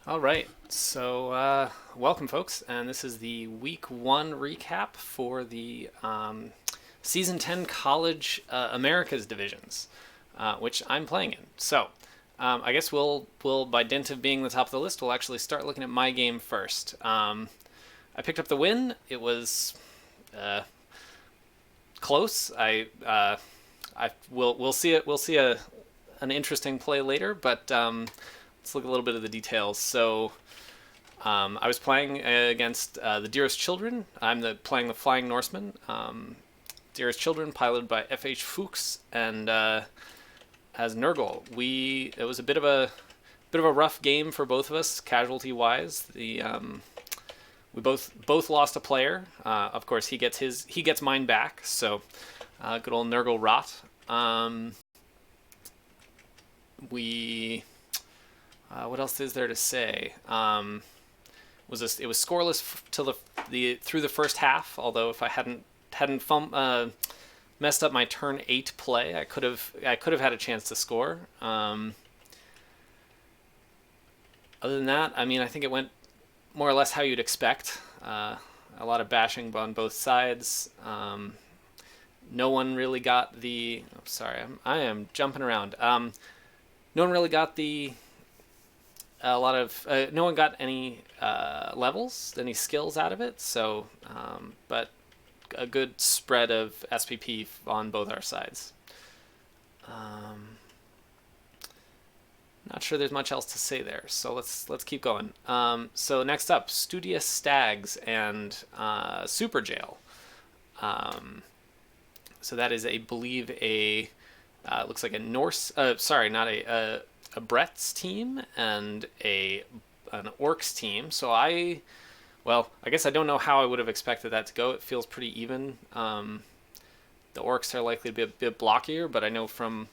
All right, so welcome, folks, and this is the Week 1 recap for the Season 10 College Americas divisions, which I'm playing in. So, I guess we'll by dint of being the top of the list, we'll actually start looking at my game first. I picked up the win. It was close. We'll see it. We'll see an interesting play later, but let's look at a little bit of the details. So I was playing against the Dearest Children. Playing the Flying Norseman. Dearest Children, piloted by F.H. Fuchs, and as Nurgle. It was a bit of a rough game for both of us, casualty wise. We both lost a player. Of course, he gets mine back. So good old Nurgle rot. We what else is there to say? It was scoreless till through the first half. Although if I hadn't messed up my turn 8 play, I could have had a chance to score. Other than that, I mean, I think it went more or less how you'd expect. A lot of bashing on both sides. No one really got the. Oh, sorry, I am jumping around. No one really got no one got any levels, any skills out of it. So, but a good spread of SPP on both our sides. Not sure there's much else to say there, so let's keep going. So next up, Studious Stags and Super Jail. So that is, I believe, looks like a Norse. Sorry, not a Brett's team and an Orcs team. So I guess I don't know how I would have expected that to go. It feels pretty even. The Orcs are likely to be a bit blockier, but I know from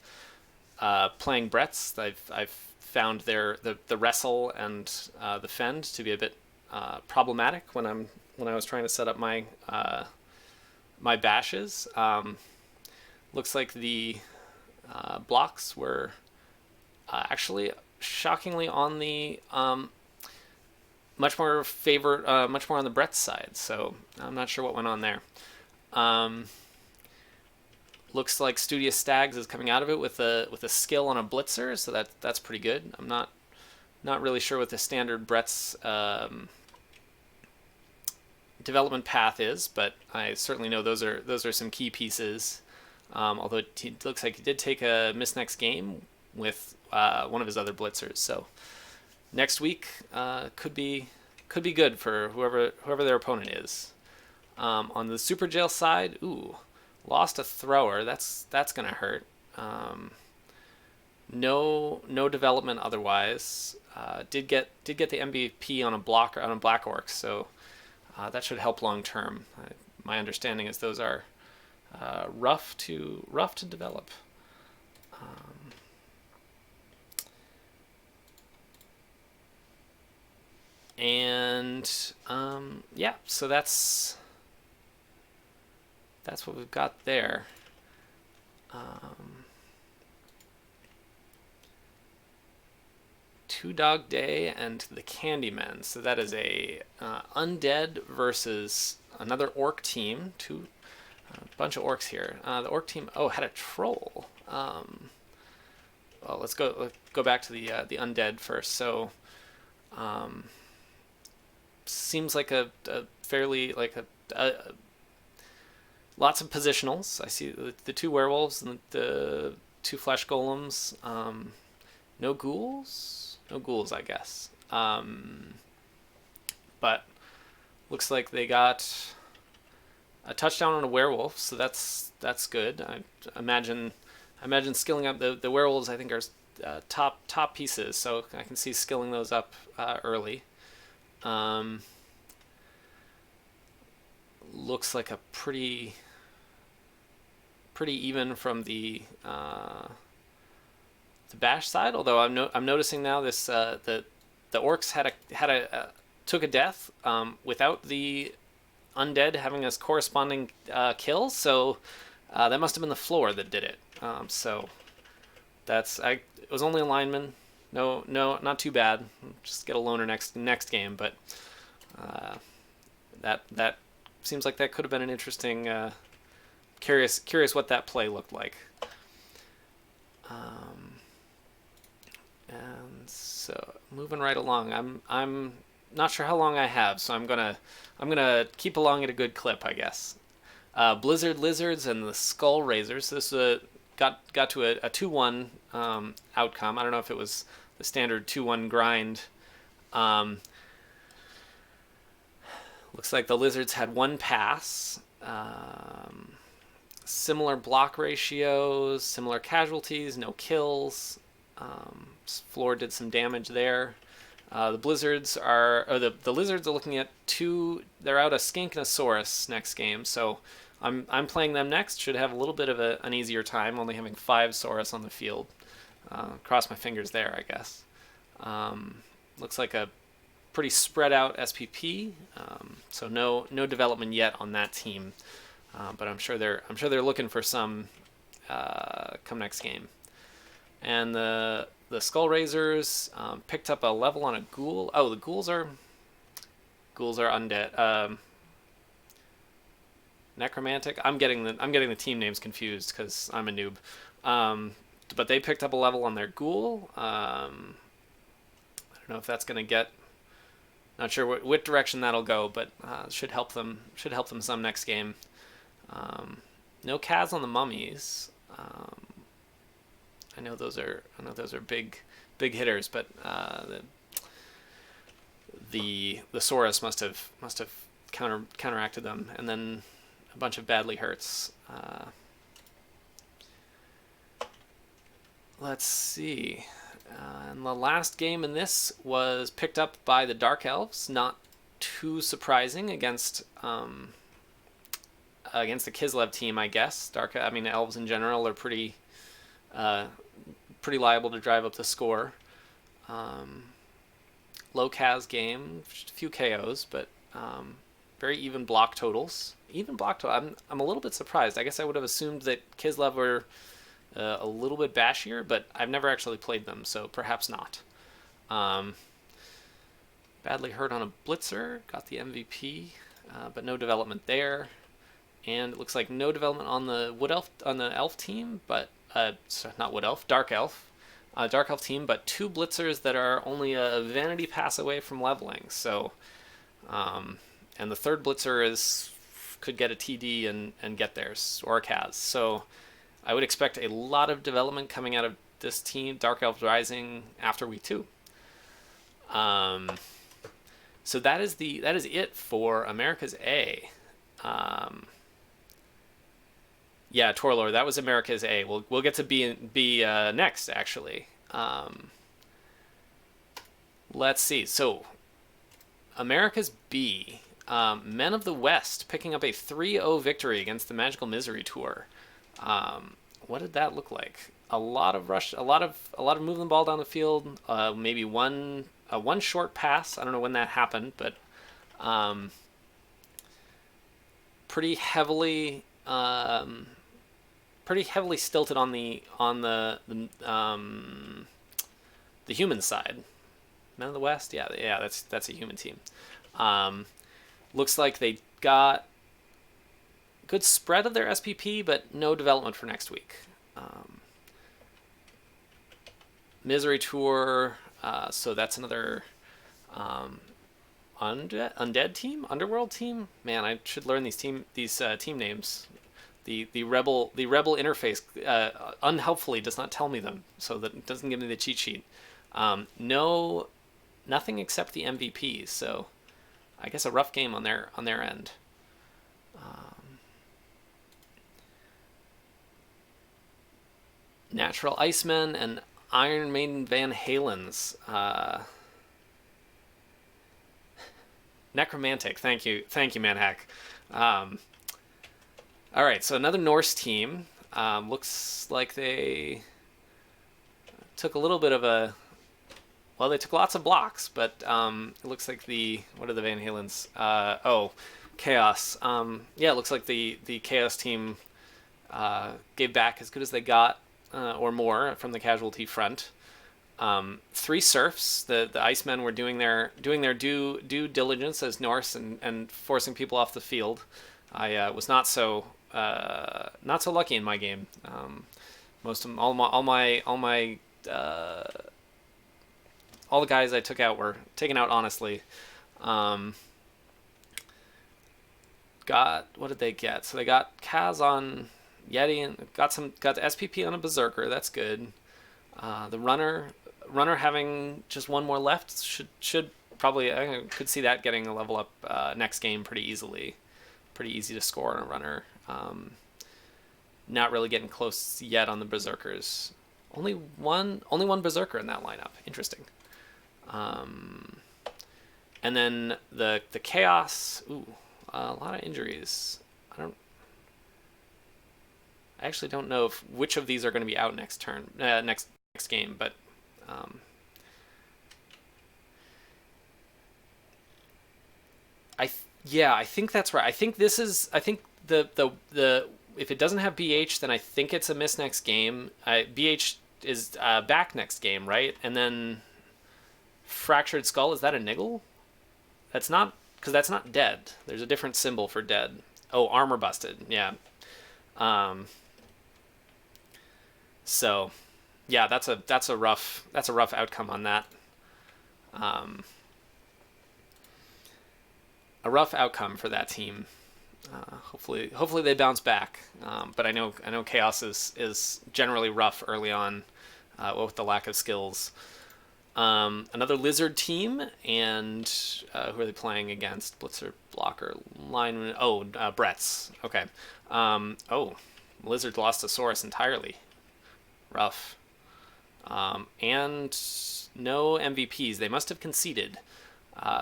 playing Brett's, I've found the wrestle and the fend to be a bit problematic when I was trying to set up my my bashes. Looks like the blocks were actually shockingly on the much more on the Brett's side. So I'm not sure what went on there. Looks like Studious Stags is coming out of it with a skill on a blitzer, so that's pretty good. I'm not really sure what the standard Brett's development path is, but I certainly know those are some key pieces. Although it looks like he did take a miss next game with one of his other blitzers, so next week could be good for whoever their opponent is. On the Super Jail side, lost a thrower. That's gonna hurt. No development otherwise. Did get the MVP on a Black Orc, so that should help long term. My understanding is those are rough to develop. Yeah, so that's what we've got there. Two Dog Day and the Candymen. So that is a undead versus another orc team. A bunch of orcs here. The orc team had a troll. Well, let's go back to the undead first. So seems like a fairly lots of positionals. I see the two werewolves and the two flesh golems. No ghouls, I guess. But looks like they got a touchdown on a werewolf, so that's good. I imagine skilling up the werewolves. I think are top pieces, so I can see skilling those up early. Looks like a pretty even from the bash side. Although I'm noticing now this the orcs took a death without the undead having a corresponding kill. So that must have been the floor that did it. So it was only a lineman. no, not too bad. Just get a loner next game, but that seems like that could have been an interesting. Curious what that play looked like. And so moving right along, I'm not sure how long I have, so I'm gonna keep along at a good clip, I guess. Blizzard Lizards and the Skull Razors. This got to a 2-1 outcome. I don't know if it was the standard 2-1 grind. Looks like the Lizards had one pass. Similar block ratios, similar casualties, no kills. Floor did some damage there. The Blizzards are, or the Lizards are looking at two. They're out a Skink and a Saurus next game, so I'm playing them next. Should have a little bit of an easier time, only having 5 Saurus on the field. Cross my fingers there, I guess. Looks like a pretty spread out SPP, so no development yet on that team, but I'm sure they're looking for some come next game. And the Skull Razors picked up a level on a ghoul. Oh, the ghouls are undead. Necromantic. I'm getting the team names confused because I'm a noob. But they picked up a level on their ghoul. I don't know if that's gonna get. Not sure what direction that'll go, but should help them some next game. No Kaz on the mummies. I know those are big hitters, but the Saurus must have counteracted them, and then a bunch of badly hurts. Let's see. And the last game in this was picked up by the Dark Elves. Not too surprising against the Kislev team, I guess. Elves in general are pretty liable to drive up the score. Low Kaz game, just a few KOs, but very even block totals. I'm a little bit surprised. I guess I would have assumed that Kislev were a little bit bashier, but I've never actually played them, so perhaps not. Badly hurt on a Blitzer, got the MVP, but no development there. And it looks like no development on the elf team, but not Wood Elf, Dark Elf. Dark Elf team, but 2 Blitzers that are only a vanity pass away from leveling. So, and the third Blitzer could get a TD and get theirs, or a Kaz. So I would expect a lot of development coming out of this team, Dark Elf Rising, after week 2. So that is it for America's A. Yeah, Torlor, that was America's A. We'll get to B next, actually. Let's see. So, America's B. Men of the West picking up a 3-0 victory against the Magical Misery Tour. What did that look like? A lot of moving the ball down the field. Maybe one short pass. I don't know when that happened, but pretty heavily stilted on the human side. Men of the West, yeah, that's a human team. Looks like they got good spread of their SPP, but no development for next week. Misery Tour, so that's another undead team, underworld team. Man, I should learn these team names. The rebel interface unhelpfully does not tell me them, so that it doesn't give me the cheat sheet. Nothing except the MVP. So I guess a rough game on their end. Natural Icemen and Iron Maiden Van Halen's Necromantic. Thank you, Manhack. All right, so another Norse team. Looks like they took a little bit of a. Well, they took lots of blocks, but it looks like what are the Van Halens? Chaos. Yeah, it looks like the Chaos team gave back as good as they got, or more, from the casualty front. Three serfs. The Icemen were doing their due diligence as Norse and forcing people off the field. I was not so lucky in my game. Most of all the guys I took out were taken out honestly. Um, got what did they get? So they got Kaz on Yeti and got the SPP on a Berserker. That's good. The runner having just one more left should probably I could see that getting a level up next game pretty easily. Pretty easy to score on a runner. Not really getting close yet on the Berserkers. Only one Berserker in that lineup. Interesting. And then the Chaos. Ooh, a lot of injuries. I actually don't know which of these are going to be out next turn, next game, but I think that's right. I think the if it doesn't have BH, then I think it's a miss next game. BH is back next game, right? And then Fractured Skull, is that a niggle? That's not, because that's not dead. There's a different symbol for dead. Oh, armor busted. Yeah. So, yeah, that's a rough outcome on that. A rough outcome for that team. Hopefully they bounce back. But I know Chaos is generally rough early on with the lack of skills. Another Lizard team, and who are they playing against? Blitzer, blocker, lineman. Oh, Brett's. Okay. Lizard lost to Saurus entirely. Rough. And no MVPs. They must have conceded.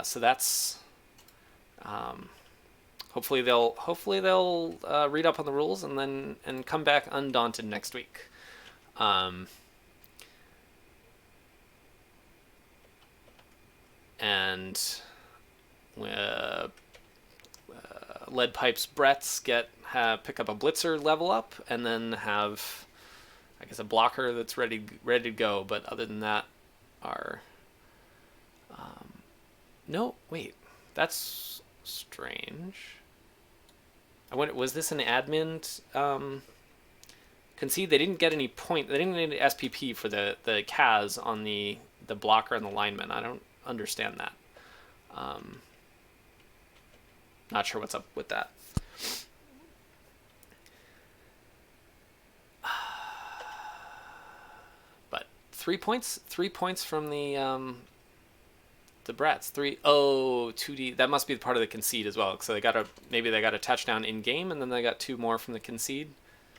So that's. Hopefully they'll read up on the rules and come back undaunted next week. And Lead Pipe's Bretts pick up a Blitzer level up, and then have, I guess, a blocker that's ready to go. But other than that, are no, wait, that's strange. I wonder, was this an admin concede? They didn't get any point. They didn't get any SPP for the Kaz on the blocker and the lineman. I don't understand that. Not sure what's up with that. But 3 points from the Brats. 2D. That must be part of the concede as well. So maybe they got a touchdown in game, and then they got 2 more from the concede,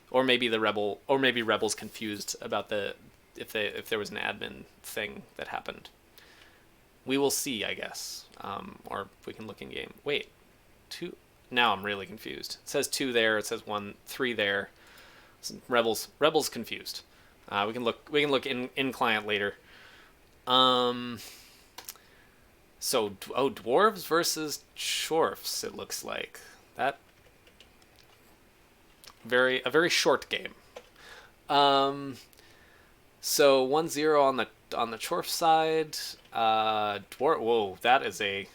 or maybe Rebels confused about if there was an admin thing that happened. We will see, I guess, or we can look in game. Wait, 2. Now I'm really confused. It says 2 there. It says 3 there. Rebels confused. We can look in client later. So, dwarves versus chorfs, it looks like. A very short game. So 1-0 on the chorf side. Whoa, that is a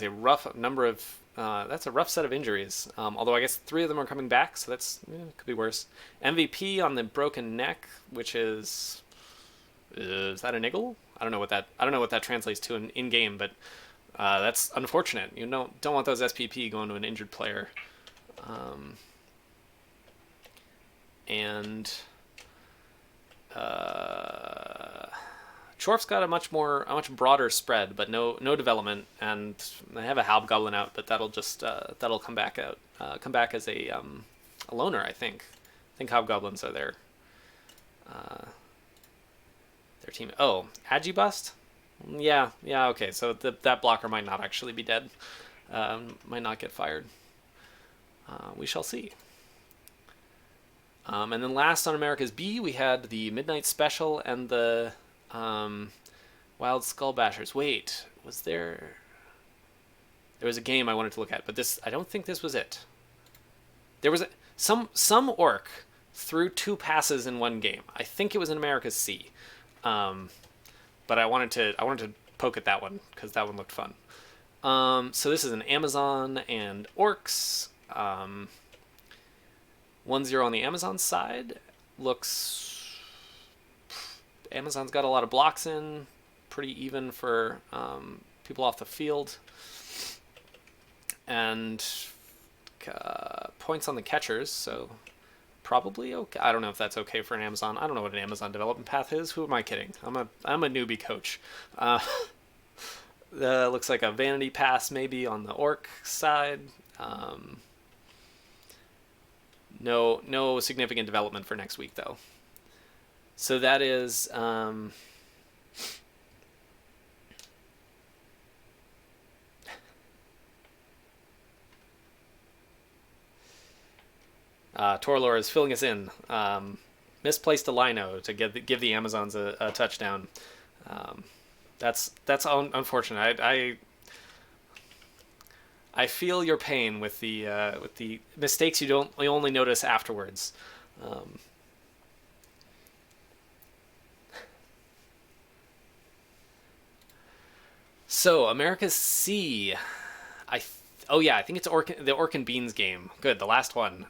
rough number of that's a rough set of injuries. Although I guess 3 of them are coming back, so could be worse. MVP on the broken neck, which is that a niggle? I don't know what that translates to in game, but that's unfortunate. You don't want those SPP going to an injured player. And Chorf's got a much broader spread, but no development, and they have a Hobgoblin out, but that'll come back out. Come back as a loner, I think. I think Hobgoblins are their team. Oh, Agibust? Yeah, okay. So that blocker might not actually be dead. Might not get fired. We shall see. And then last on America's B, we had the Midnight Special and the Wild Skull Bashers. Wait, there was a game I wanted to look at, but I don't think this was it. There was some orc threw 2 passes in one game. I think it was in America's C. but I wanted to poke at that one because that one looked fun. So this is an Amazon and Orcs. 1-0 on the Amazon side. Looks Amazon's got a lot of blocks in, pretty even for people off the field, and points on the catchers. So probably okay. I don't know if that's okay for an Amazon. I don't know what an Amazon development path is. Who am I kidding? I'm a newbie coach. Looks like a vanity pass maybe on the Orc side. No significant development for next week though. So that is Torlor is filling us in. Misplaced a lino to give the Amazons a touchdown. That's unfortunate. I feel your pain with the mistakes you only notice afterwards. So America's C. Oh yeah, I think it's the Orc and Beans game. Good, the last one.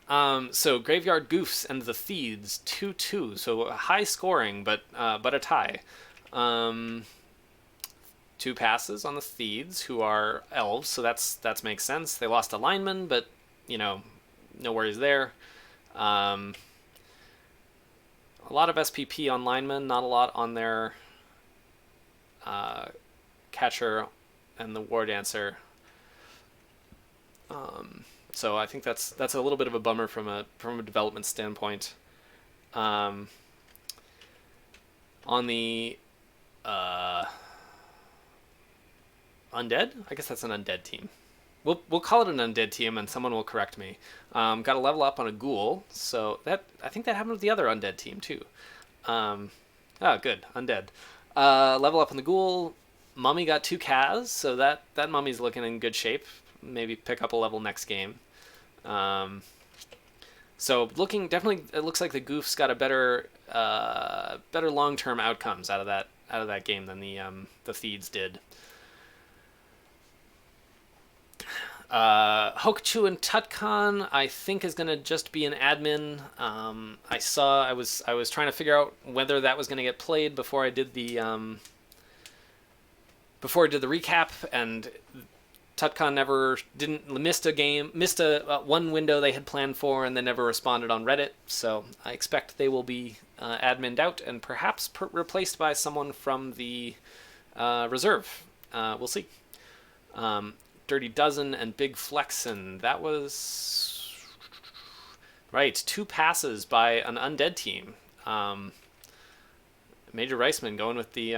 So Graveyard Goofs and the Thieves 2-2. So high scoring, but a tie. Two passes on the Thieves, who are elves, so that makes sense. They lost a lineman, but no worries there. A lot of SPP on linemen, not a lot on their catcher and the War Dancer. So I think that's a little bit of a bummer from a development standpoint. On the undead, I guess that's an undead team. We'll call it an undead team, and someone will correct me. Got to level up on a ghoul, so I think that happened with the other undead team too. Good, undead. Level up on the ghoul. Mummy got 2 Kaz, so that mummy's looking in good shape. Maybe pick up a level next game. So definitely, it looks like the Goofs got a better long-term outcomes out of that game than the Thieves did. Hokuchu and Tutcon, I think, is going to just be an admin. I was trying to figure out whether that was going to get played before I did the recap, and Tutcon missed a one window they had planned for, and then never responded on Reddit. So I expect they will be adminned out and perhaps replaced by someone from the reserve. We'll see. Dirty Dozen and Big Flexin. That was right. 2 passes by an undead team. Major Reisman going with the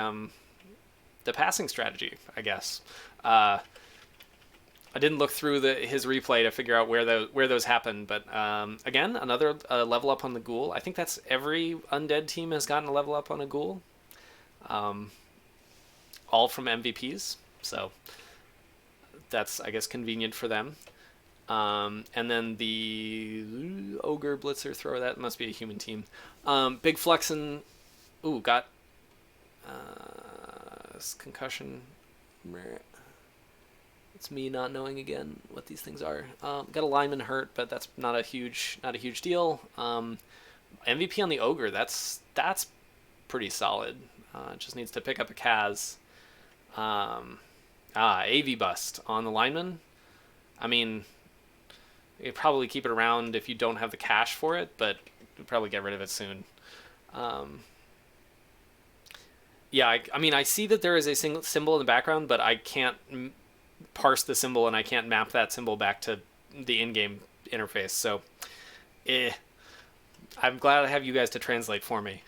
passing strategy, I guess. I didn't look through his replay to figure out where those happened, but again, another level up on the ghoul. I think that's every undead team has gotten a level up on a ghoul. All from MVPs, so that's, I guess, convenient for them. And then the Ogre Blitzer Thrower, that must be a human team. Big Flexin, got concussion. It's me not knowing again what these things are. Got a lineman hurt, but that's not a huge deal. MVP on the Ogre, that's pretty solid. Just needs to pick up a Kaz. AV bust on the lineman. I mean, you probably keep it around if you don't have the cash for it, but you'll probably get rid of it soon. I see that there is a single symbol in the background, but I can't parse the symbol, and I can't map that symbol back to the in-game interface. So, I'm glad I have you guys to translate for me.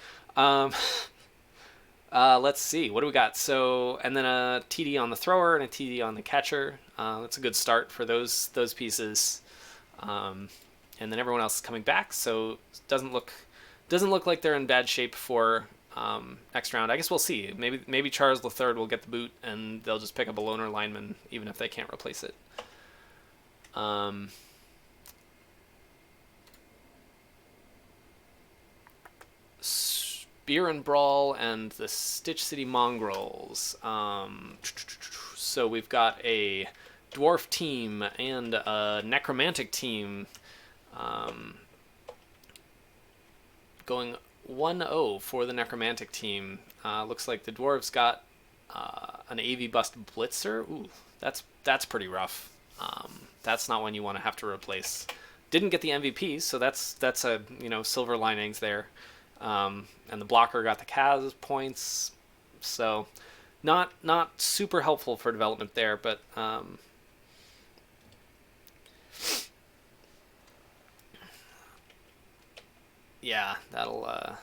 Let's see, what do we got? So, and then a TD on the thrower and a TD on the catcher. That's a good start for those pieces. And then everyone else is coming back, so it doesn't look like they're in bad shape for next round. I guess we'll see. Maybe Charles III will get the boot, and they'll just pick up a loner lineman, even if they can't replace it. Beer and Brawl and the Stitch City Mongrels. So we've got a dwarf team and a necromantic team going 1-0 for the necromantic team. Looks like the dwarves got an AV Bust Blitzer. Ooh, that's pretty rough. That's not one you want to have to replace. Didn't get the MVP, so that's a silver linings there. And the blocker got the Kaz points, so not super helpful for development there, but yeah, that'll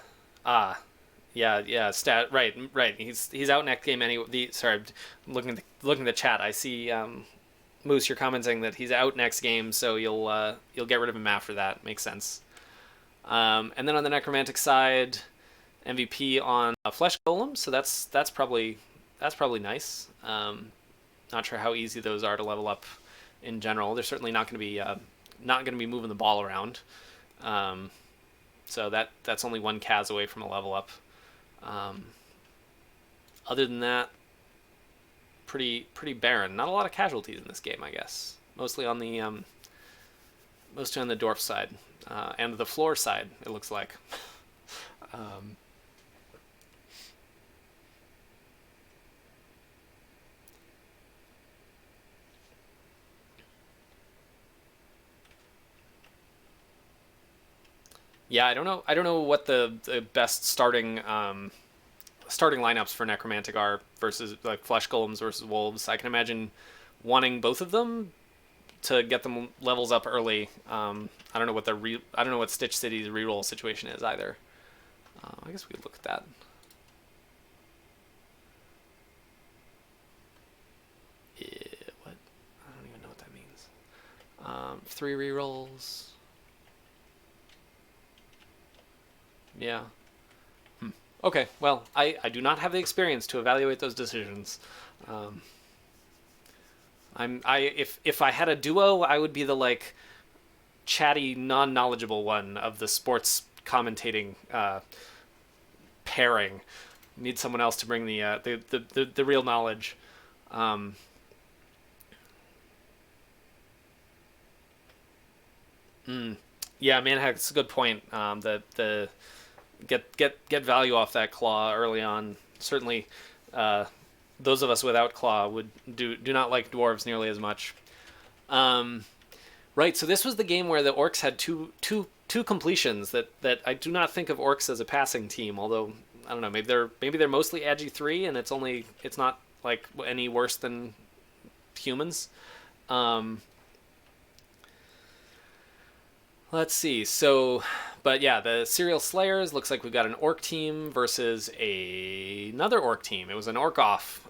stat right. He's out next game anyway. Sorry, looking at the chat. I see Moose, you're commenting that he's out next game, so you'll get rid of him after that. Makes sense. And then on the necromantic side, MVP on Flesh Golem, so that's probably nice. Not sure how easy those are to level up in general. They're certainly not going to be moving the ball around. So that's only one Kaz away from a level up. Other than that, pretty barren. Not a lot of casualties in this game, I guess. Mostly on the dwarf side and the floor side. It looks like. Yeah, I don't know what the best starting lineups for necromantic are versus like flesh golems versus wolves. I can imagine wanting both of them to get them levels up early. I don't know what Stitch City's reroll situation is either. I guess we could look at that. Yeah, what? I don't even know what that means. 3 rerolls. Yeah. Okay, well, I do not have the experience to evaluate those decisions. If I had a duo, I would be the like chatty, non-knowledgeable one of the sports commentating pairing. Need someone else to bring the real knowledge. Yeah, Manhack's a good point. The get value off that claw early on. Certainly, those of us without claw would do not like dwarves nearly as much. Right. So this was the game where the orcs had two completions that I do not think of orcs as a passing team. Although I don't know, maybe they're mostly agi 3, and it's not like any worse than humans. Let's see. So, but yeah, the Serial Slayers looks like we've got an orc team versus another orc team. It was an orc off.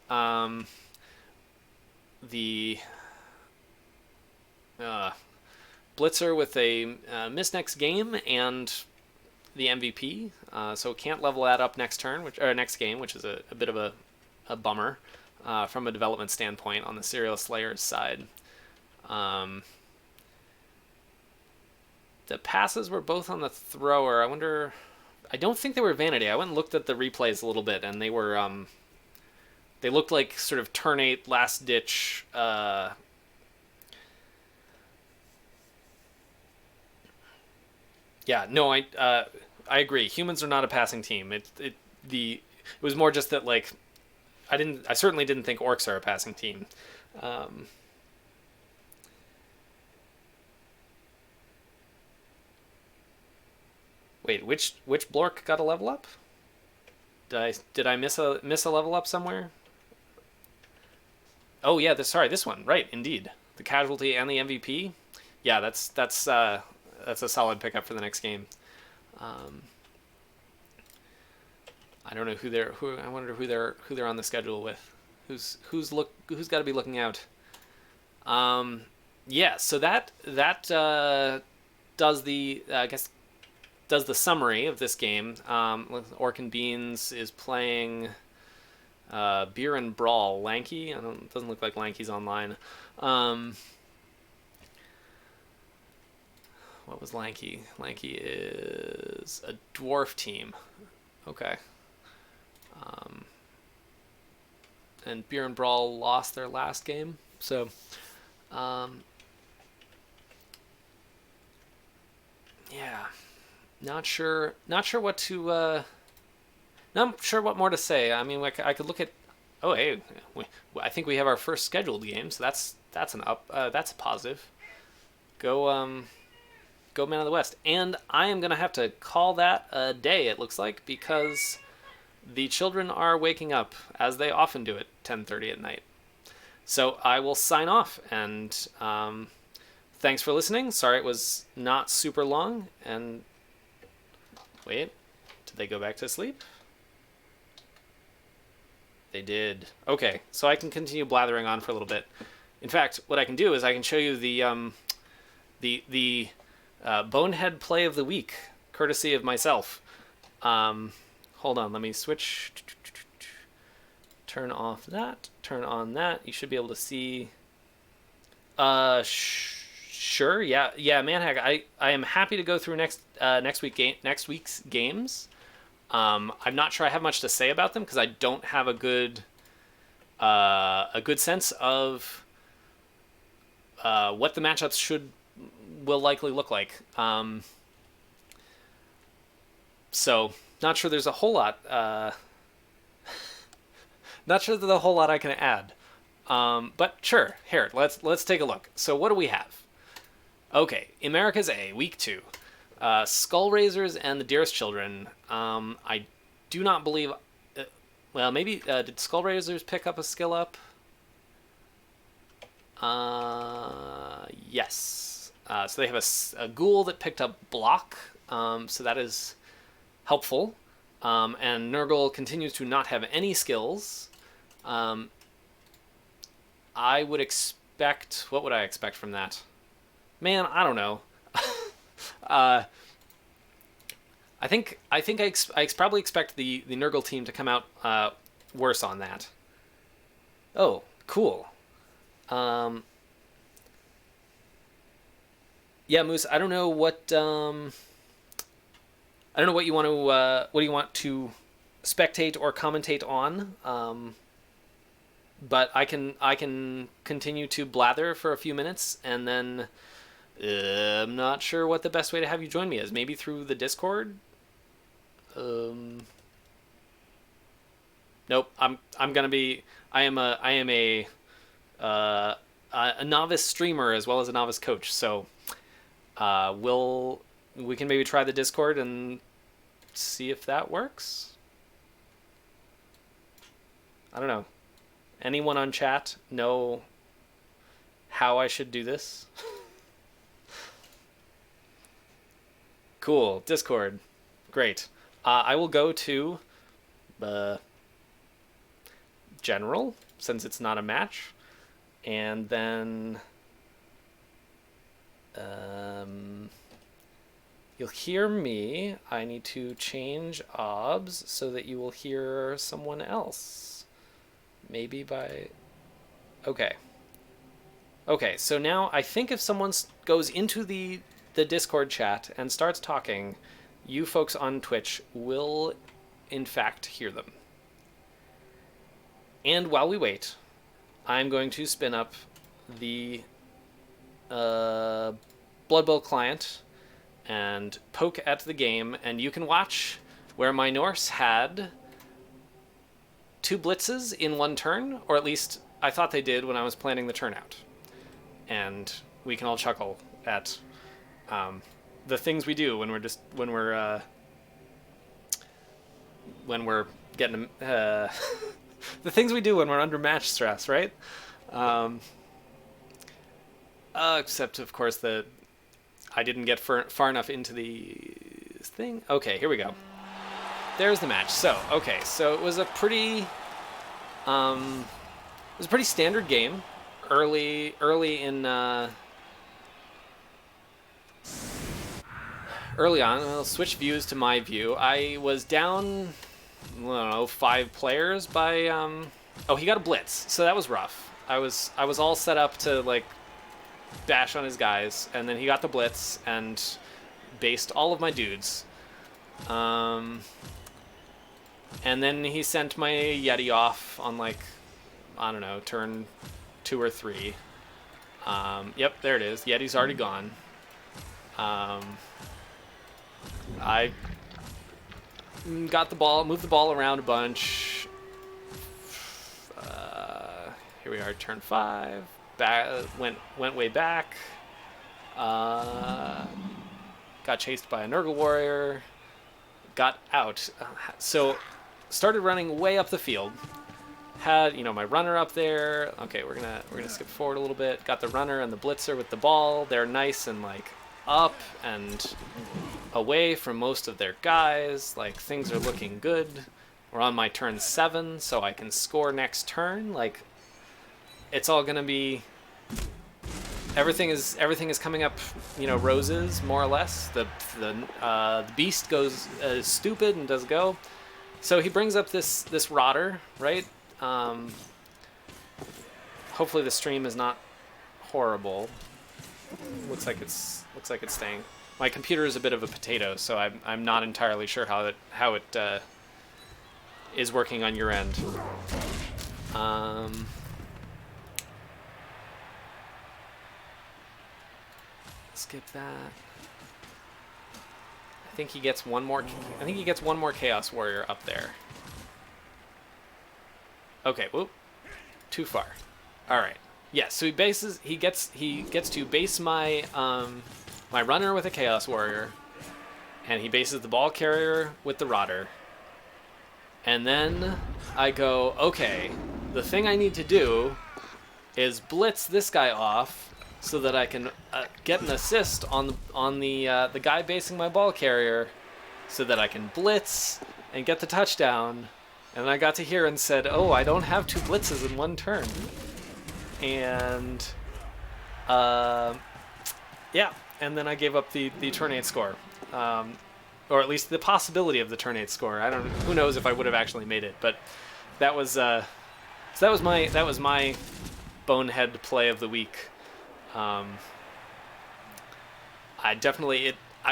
The Blitzer with a miss next game and the MVP. So can't level that up next game, which is a bit of a bummer from a development standpoint on the Serial Slayers side. The passes were both on the thrower. I wonder. I don't think they were vanity. I went and looked at the replays a little bit, and they were. They looked like sort of turn 8 last ditch. Yeah. No. I agree. Humans are not a passing team. It was more just that like I certainly didn't think orcs are a passing team. Wait, which Blork got a level up? Did I miss a level up somewhere? Oh yeah, this one, right? Indeed, the casualty and the MVP. Yeah, that's a solid pickup for the next game. I don't know I wonder who they're on the schedule with. Who's got to be looking out? Yeah, so that does the I guess does the summary of this game. Orc and Beans is playing Beer and Brawl. Lanky? It doesn't look like Lanky's online. What was Lanky? Lanky is a dwarf team. Okay. And ReBBRL lost their last game, so yeah, not sure what to not sure what more to say. I mean, like I could look at. Oh, hey, I think we have our first scheduled game, so that's an up. That's a positive. Go go Man of the West, and I am gonna have to call that a day. It looks like because the children are waking up as they often do at 10:30 at night. So I will sign off, and thanks for listening. Sorry it was not super long. And wait, did they go back to sleep? They did. Okay, so I can continue blathering on for a little bit. In fact, what I can do is I can show you the bonehead play of the week, courtesy of myself. Hold on, let me switch. Turn off that. Turn on that. You should be able to see. Sure. Yeah. Manhack. I am happy to go through next week's games. I'm not sure I have much to say about them because I don't have a good sense of what the matchups will likely look like. So not sure there's a whole lot. Not sure there's a whole lot I can add. But sure, here, let's take a look. So what do we have? Okay, America's A, Week 2. Skull Raisers and the Dearest Children. I do not believe... well, maybe... did Skull Raisers pick up a skill up? Yes. So they have a ghoul that picked up block. So that is helpful. And Nurgle continues to not have any skills. I would expect... What would I expect from that? Man, I don't know. I think I probably expect the Nurgle team to come out worse on that. Oh, cool. Yeah, Moose. I don't know what you want to what do you want to spectate or commentate on. But I can continue to blather for a few minutes, and then I'm not sure what the best way to have you join me is. Maybe through the Discord. Nope. I am a novice streamer as well as a novice coach. So we can maybe try the Discord and see if that works. I don't know. Anyone on chat know how I should do this? Cool. Discord. Great. I will go to General, since it's not a match. And then you'll hear me. I need to change obs so that you will hear someone else. Maybe by... Okay. Okay, so now I think if someone goes into the Discord chat and starts talking, you folks on Twitch will, in fact, hear them. And while we wait, I'm going to spin up the Blood Bowl client and poke at the game, and you can watch where my Norse had 2 blitzes in one turn, or at least I thought they did when I was planning the turnout. And we can all chuckle at the things we do when we're getting the things we do when we're under match stress, right? Except of course that I didn't get far enough into the thing. Okay, here we go. There's the match. So it was a pretty standard game early in early on. I'll switch views to my view. I was down, I don't know, 5 players by oh, he got a blitz, so that was rough. I was all set up to like bash on his guys, and then he got the blitz and based all of my dudes. And then he sent my Yeti off on like, I don't know, turn 2 or 3. Yep, there it is. Yeti's already gone. I got the ball, moved the ball around a bunch. Here we are, turn 5. Back, went way back. Got chased by a Nurgle warrior. Got out. So started running way up the field. Had my runner up there. Okay, we're gonna skip forward a little bit. Got the runner and the blitzer with the ball. They're nice and like up and away from most of their guys. Like things are looking good. We're on my turn 7, so I can score next turn. Like it's all gonna be. Everything is coming up, roses more or less. The beast goes stupid and does go. So he brings up this rotter, right? Hopefully the stream is not horrible. Looks like it's staying. My computer is a bit of a potato, so I'm not entirely sure how it is working on your end. Skip that. I think he gets one more Chaos Warrior up there. Okay, whoop. Too far. All right. Yeah, so he gets to base my my runner with a Chaos Warrior, and he bases the ball carrier with the Rotter. And then I go, okay, the thing I need to do is blitz this guy off so that I can get an assist on the guy basing my ball carrier, so that I can blitz and get the touchdown. And I got to here and said, oh, I don't have 2 blitzes in one turn. And yeah, and then I gave up the turn 8 score, or at least the possibility of the turn 8 score. Who knows if I would have actually made it, but that was so that was my bonehead play of the week. I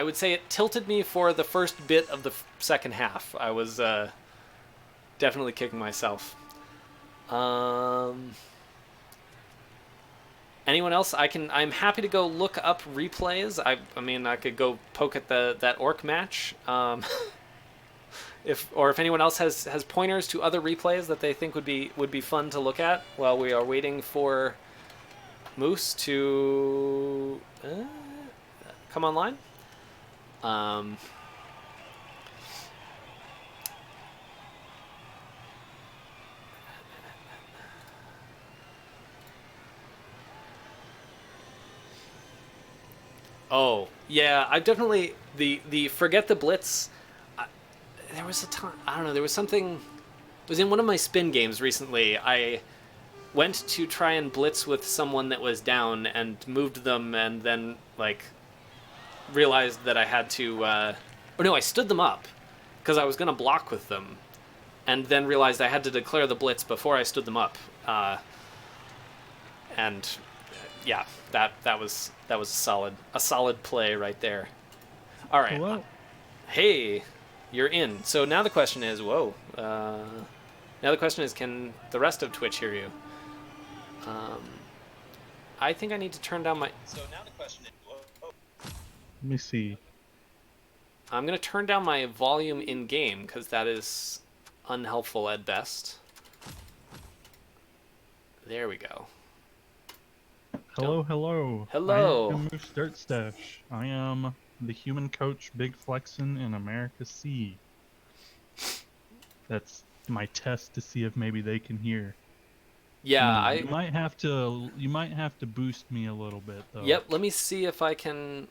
would say it tilted me for the first bit of the second half. I was definitely kicking myself. Anyone else? I'm happy to go look up replays. I mean, I could go poke at that orc match. If anyone else has pointers to other replays that they think would be fun to look at while we are waiting for Moose to come online. Oh yeah, I've definitely the forget the blitz. There was a time, I don't know. There was something. It was in one of my spin games recently. I went to try and blitz with someone that was down and moved them, and then like realized that I had to. I stood them up because I was gonna block with them, and then realized I had to declare the blitz before I stood them up. And yeah, that was a solid play right there. All right. Hello. Hey, you're in. So now the question is, now the question is, can the rest of Twitch hear you? I think I need to turn down my. So now the question is, Let me see. I'm gonna turn down my volume in game because that is unhelpful at best. There we go. Hello, hello. Hello. I am Moose Dirt Stash. I am the human coach Big Flexin in America C. That's my test to see if maybe they can hear. Yeah, you might have to boost me a little bit though. Yep, let me see if I can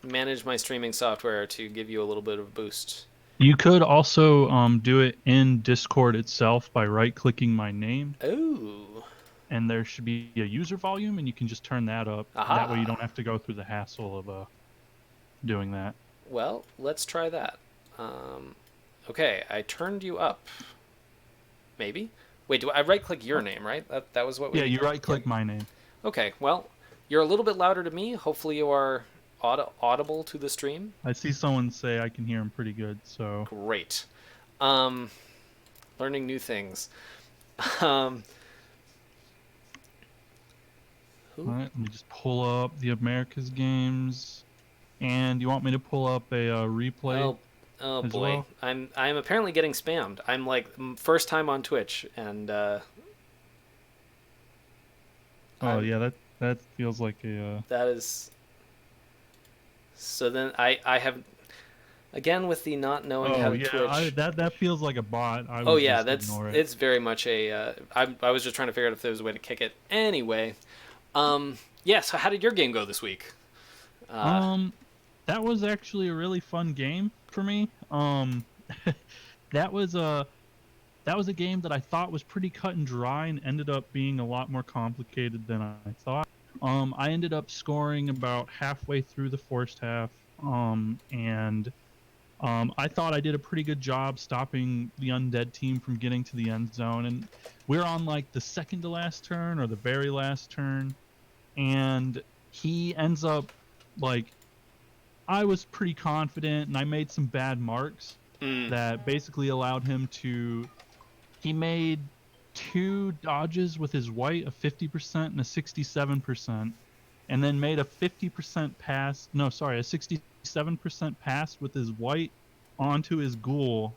manage my streaming software to give you a little bit of a boost. You could also do it in Discord itself by right-clicking my name. Ooh. And there should be a user volume, and you can just turn that up. Aha. That way you don't have to go through the hassle of doing that. Well, let's try that. Okay, I turned you up. Maybe? Wait, do I right-click your name, right? That was what we... Yeah, you right-click my name. Okay, well, you're a little bit louder to me. Hopefully you are audible to the stream. I see someone say I can hear him pretty good, so... Great. Um, learning new things. Um, All who? right, let me just pull up the Americas games. And you want me to pull up a replay Oh, oh as boy. well? I'm apparently getting spammed. I'm like first time on Twitch, and Oh I'm yeah, that feels like a that is. So then I have again with the not knowing how oh to yeah, I Twitch. that feels like a bot. I Oh would yeah, just that's ignore it. it's very much a. I was just trying to figure out if there was a way to kick it. Anyway, yeah. So how did your game go this week? Uh, Um, that was actually a really fun game for me. That was a that was a game that I thought was pretty cut and dry and ended up being a lot more complicated than I thought. I ended up scoring about halfway through the first half. And I thought I did a pretty good job stopping the undead team from getting to the end zone. And we're on like the second to last turn or the very last turn. And he ends up like, I was pretty confident and I made some bad marks mm, that basically allowed him to. He made two dodges with his white, a 50% and a 67%, and then made a 50% pass. No, sorry, a 67% pass with his white onto his ghoul,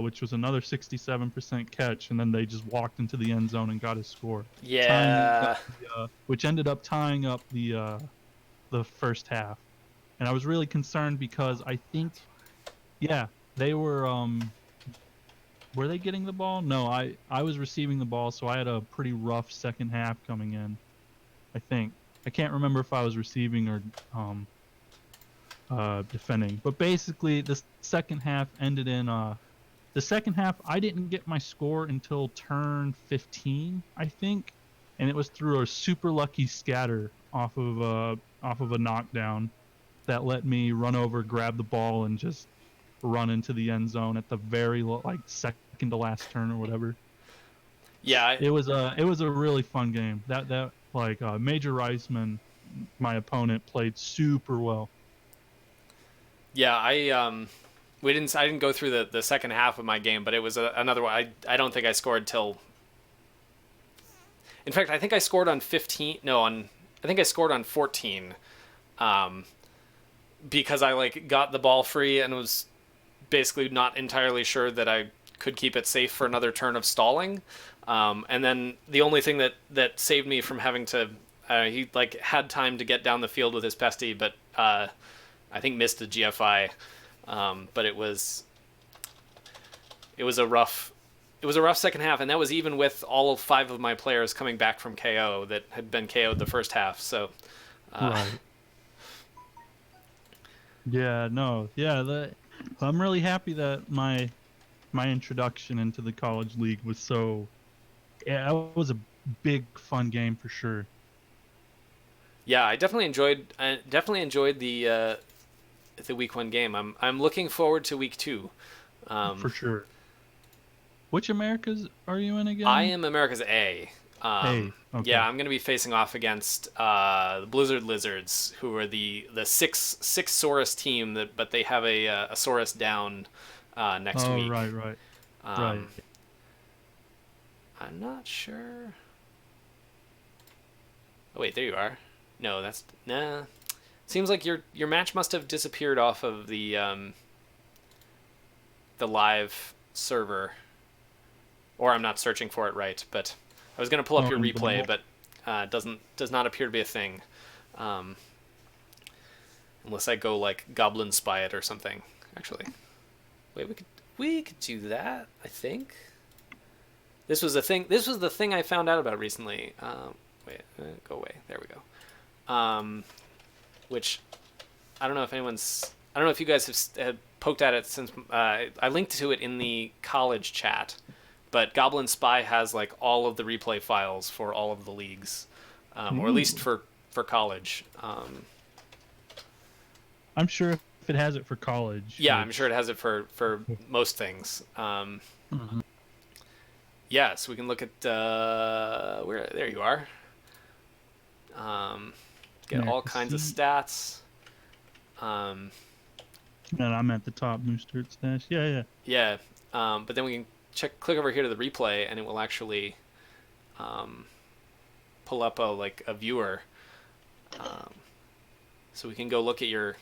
which was another 67% catch, and then they just walked into the end zone and got his score, tying up yeah, which ended up tying up the first half. And I was really concerned because I think, yeah, they were they getting the ball? No, I was receiving the ball, so I had a pretty rough second half coming in. I think I can't remember if I was receiving or um defending, but basically the second half ended in the second half I didn't get my score until turn 15, I think, and it was through a super lucky scatter off of a knockdown that let me run over, grab the ball, and just run into the end zone at the very like second to last turn or whatever. yeah, It was a really fun game. That like Major Reisman, my opponent, played super well. yeah. I didn't go through the second half of my game, but it was another one. I don't think I scored till. In fact, I think I scored on 15. No, on I think I scored on 14. Um, because I like got the ball free and was basically not entirely sure that I could keep it safe for another turn of stalling. And then the only thing that saved me from having to he like had time to get down the field with his pesty, but I think missed the GFI. But it was a rough second half, and that was even with all five of my players coming back from KO that had been KO'd the first half. So Right. Yeah. No. Yeah. I'm really happy that my introduction into the college league was so. Yeah, it was a big fun game for sure. yeah, I definitely enjoyed the week one game. I'm looking forward to week two. For Um, sure. Which Americas are you in I again? am America's A. A. Yeah, Okay. I'm going to be facing off against the Blizzard Lizards, who are the six Saurus team that, but they have a Saurus down next Oh, week. right, right, Um, right. I'm not sure. Oh wait, there you are. No, that's nah. Seems like your match must have disappeared off of the live server, or I'm not searching for it right. But I was gonna pull up Oh, your and the replay, but does not appear to be a thing, um, unless I go like Goblin Spy it or something. Actually, wait, we could do that. I think this was a thing. This was the thing I found out about recently. Wait, go away. There we go. Which I don't know if anyone's. I don't know if you guys have poked at it since I linked to it in the college chat, but Goblin Spy has like all of the replay files for all of the leagues, or at least Ooh. for college. I'm sure if it has it for college, Yeah, I'm sure it it's has it for most things. Mhm. Yeah, so we can look at where there you are. Um, get all America kinds of C. stats. Um, And I'm at the top, Moose Dirt Stash. Yeah, yeah. yeah, But then we can click over here to the replay, and it will actually um, pull up a viewer, um, so we can go look at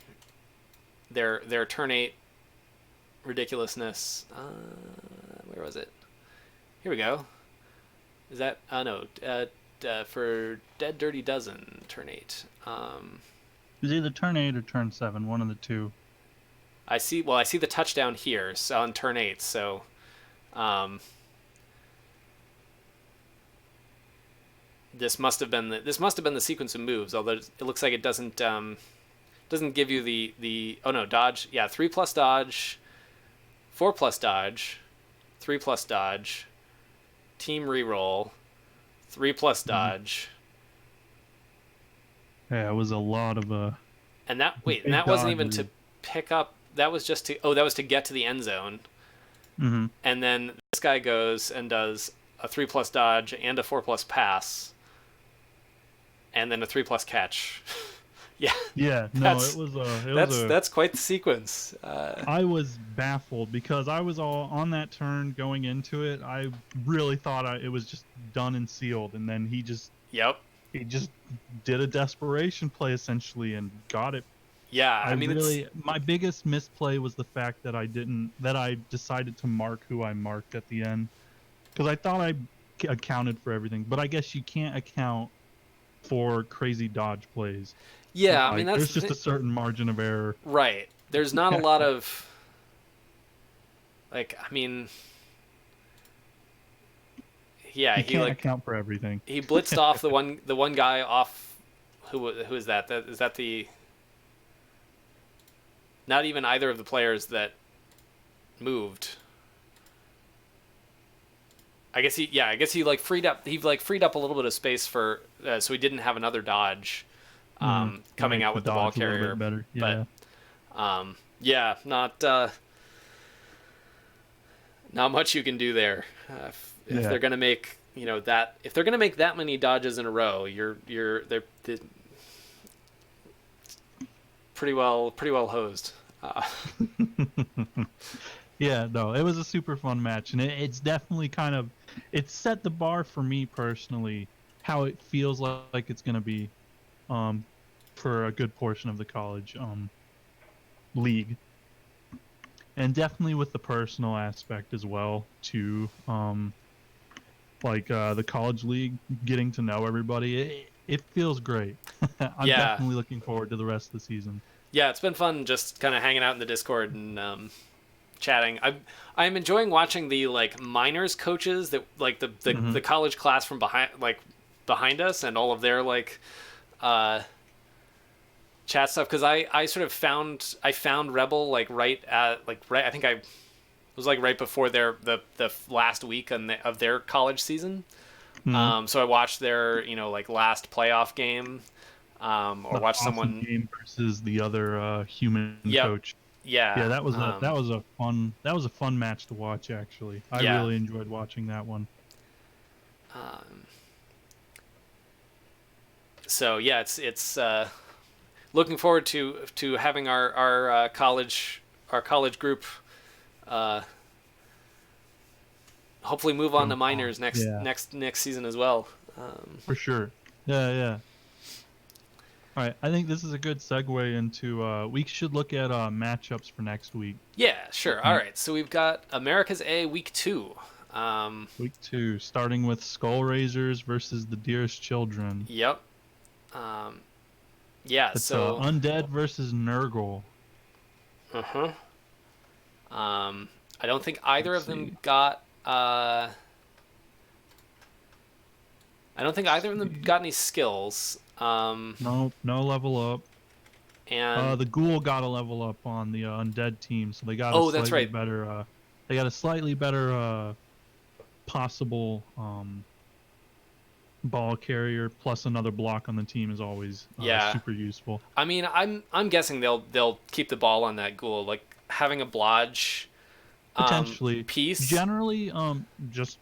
their turn 8 ridiculousness. Where was it? Here we go. Is that no? For Dead Dirty Dozen, turn 8. It was either turn 8 or turn 7, one of the two. I see. Well, I see the touchdown here, so on turn 8. So, this must have been the sequence of moves. Although it looks like it doesn't give you the oh no, dodge. Yeah, 3 plus dodge, 4 plus dodge, 3 plus dodge, team reroll, 3 plus dodge. Yeah, it was a lot of And that wasn't even to pick up. That was just to get to the end zone. Mm-hmm. And then this guy goes and does a 3 plus dodge and a 4 plus pass, and then a 3 plus catch. Yeah. Yeah, no, it was that's quite the sequence. I was baffled because I was all on that turn going into it. I really thought it was just done and sealed, and then he just did a desperation play essentially and got it. Yeah, I mean, my biggest misplay was the fact that I decided to mark who I marked at the end, because I thought I accounted for everything, but I guess you can't account for crazy dodge plays. Yeah, I mean, there's just a certain margin of error. Right. There's not a lot of, I mean, yeah, he can't account for everything. He blitzed off the one guy off. Who is that? Is that the? Not even either of the players that moved. I guess he like freed up. He like freed up a little bit of space for, so he didn't have another dodge, coming out with the ball carrier. Better. Yeah. But, yeah, not much you can do there. If they're gonna make if they're gonna make that many dodges in a row, they're pretty well hosed. Yeah, no, it was a super fun match, and it's definitely it set the bar for me personally, how it feels like it's gonna be, for a good portion of the college league, and definitely with the personal aspect as well to the college league, getting to know everybody. It feels great. I'm definitely looking forward to the rest of the season. Yeah, it's been fun just kind of hanging out in the Discord and chatting. I'm enjoying watching the minors coaches that the college class from behind us, and all of their chat stuff, because I sort of found Rebel right I think it was right before the last week of their college season. So I watched their last playoff game. Or watch awesome someone game versus the other human coach. Yeah, that was a fun match to watch. Actually, I really enjoyed watching that one. So yeah, it's looking forward to having our college group hopefully move on to minors next season as well. For sure. Yeah. All right, I think this is a good segue into. We should look at matchups for next week. Yeah, sure. All right, so we've got America's A Week 2. Week 2, starting with Skull Raisers versus the Dearest Children. Yep. Yeah. It's, so Undead versus Nurgle. I don't think either of them got. I don't think either of them got any skills. No level up. And the Ghoul got a level up on the Undead team, so they got better. They got a slightly better possible ball carrier, plus another block on the team is always super useful. I mean, I'm guessing they'll keep the ball on that Ghoul, like having a blodge potentially piece. Generally, just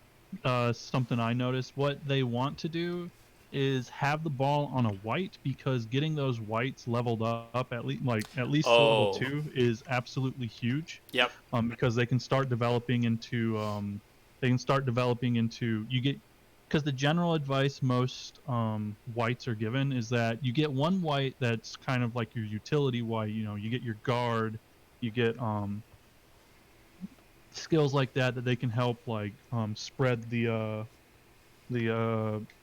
something I noticed. What they want to do is have the ball on a white, because getting those whites leveled up at least to level Oh, 2 is absolutely huge. yep, Because they can start developing into you get because the general advice most whites are given is that you get one white that's kind of like your utility white. You get your guard, you get skills like that they can help like spread the uh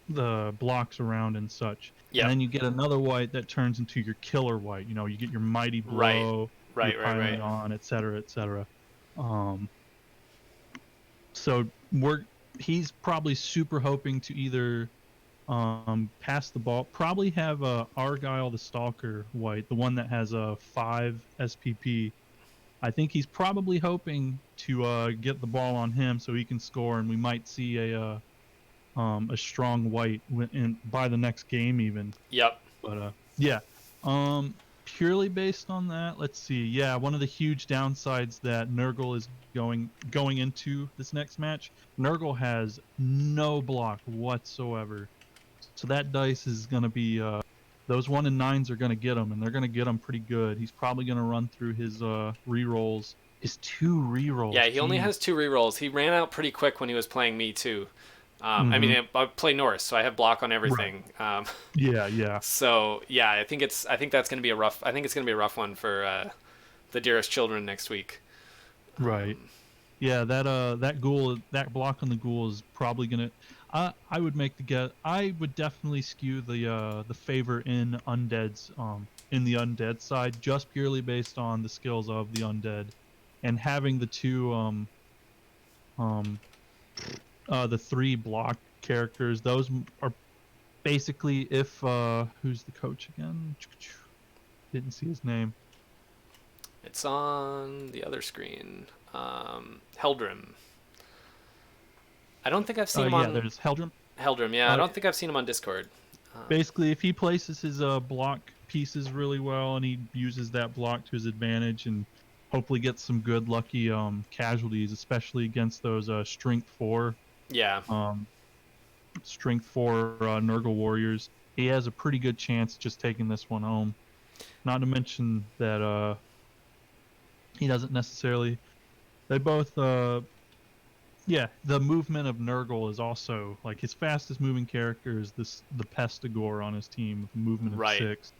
the blocks around and such. And yep, then you get another white that turns into your killer white. You get your mighty right, blow, your right, right, piling right. on, etc., etc. Um, so we're he's probably super hoping to either pass the ball, probably have Argyle the Stalker white, the one that has a 5 SPP. I think he's probably hoping to get the ball on him so he can score, and we might see a strong white by the next game even. Yep. But yeah, purely based on that, let's see. Yeah, one of the huge downsides that Nurgle is going into this next match, Nurgle has no block whatsoever. So that dice is going to be those 1 and 9s are going to get him, and they're going to get him pretty good. He's probably going to run through his rerolls, his 2 Yeah, rerolls. he only Jeez. has 2 rerolls. He ran out pretty quick when he was playing me too. I Mm-hmm. mean, I play Norse, so I have block on Right. everything. Yeah. Yeah. So yeah, I think that's gonna be a rough. I think it's gonna be a rough one for the dearest children next week. Right. Yeah, that block on the ghoul is probably gonna. I would make the guess. I would definitely skew the favor in the undead side, just purely based on the skills of the undead, and having the two um the 3 block characters. Those are basically if who's the coach again? Didn't see his name. It's on the other screen. Heldrim. I don't think I've seen him Yeah, on there's Heldrum. Heldrim. Yeah, I Uh, don't think I've seen him on Discord. Basically, if he places his block pieces really well and he uses that block to his advantage and hopefully gets some good lucky casualties, especially against those Yeah, um strength 4 Nurgle warriors, he has a pretty good chance just taking this one home. Not to mention that he doesn't necessarily they both yeah, the movement of Nurgle is also like his fastest moving character is the Pestigore on his team with a movement of right. 6.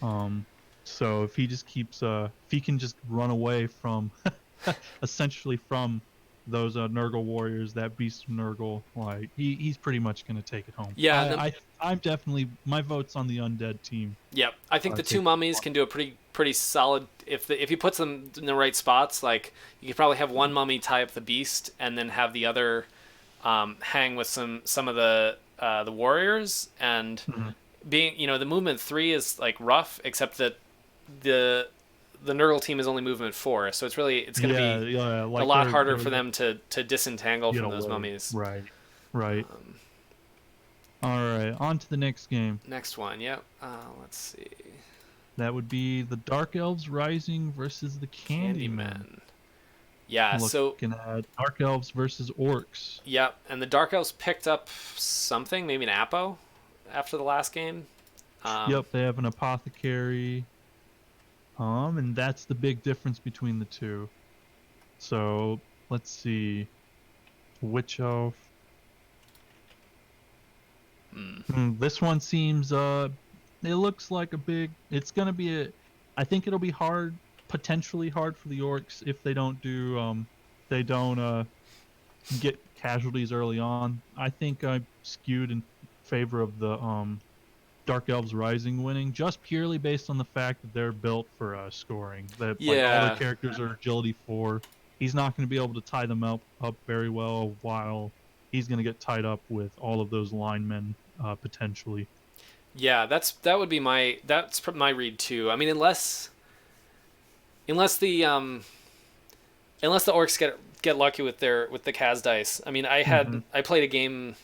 Um, so if he can just run away from, essentially from those Nurgle warriors, that beast of Nurgle, like he's pretty much gonna take it home. Yeah, I'm definitely my vote's on the undead team. yep. I think the two Taking mummies can do a pretty solid if he puts them in the right spots. Like you could probably have one mummy tie up the beast, and then have the other hang with some of the warriors. And Mhm. being the movement 3 is like rough, except that the the Nurgle team is only movement 4, so it's going to Yeah, be yeah, a like lot harder they're for them to disentangle get from those away. mummies. Right, right. All right, on to the next game. Next one, yep. Let's see, That would be the Dark Elves Rising versus the Candymen. Candyman. Yeah, so Looking at Dark Elves versus Orcs. yep, and the Dark Elves picked up something, maybe an Apo, after the last game. Um, Yep, they have an apothecary. And that's the big difference between the two. So let's see. Witch Elf. This one seems it looks like it's gonna be I think it'll be hard, potentially hard for the orcs if they don't get casualties early on. I think I skewed in favor of the Dark Elves Rising winning, just purely based on the fact that they're built for scoring. That like all their yeah, characters are agility 4. He's not going to be able to tie them up very well, while he's going to get tied up with all of those linemen potentially. yeah, that would be my read too. I mean, unless the unless the orcs get lucky with the Kaz dice. I mean, Hmm. I played a game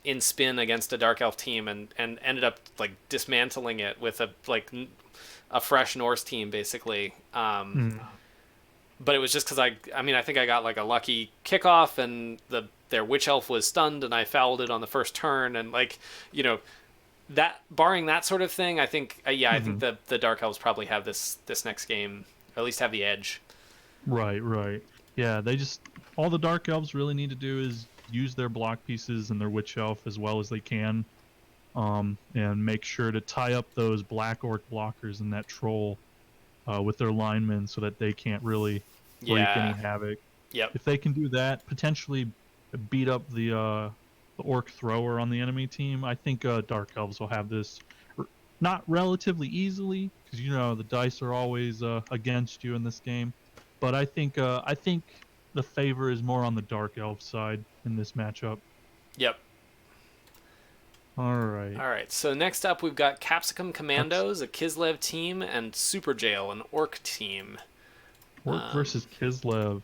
in spin against a dark elf team, and ended up like dismantling it with a fresh Norse team basically. Mm. but it was just because I mean, I think I got like a lucky kickoff, and their witch elf was stunned, and I fouled it on the first turn, and like, you know, that barring that sort of thing, I think yeah, I think Hmm. the dark elves probably have this next game, or at least have the edge. Right, right. Yeah, they just all the dark elves really need to do is use their block pieces and their witch elf as well as they can, and make sure to tie up those black orc blockers and that troll with their linemen so that they can't really wreak any Yeah. havoc. Yep. If they can do that, potentially beat up the orc thrower on the enemy team, I think dark elves will have this not relatively easily because you know the dice are always against you in this game, but I think the favor is more on the dark elf side in this matchup. Yep. All right, All right. So next up, we've got Capsicum that's Commandos, a Kislev team, and Super Jail, an Orc team. orc versus Kislev.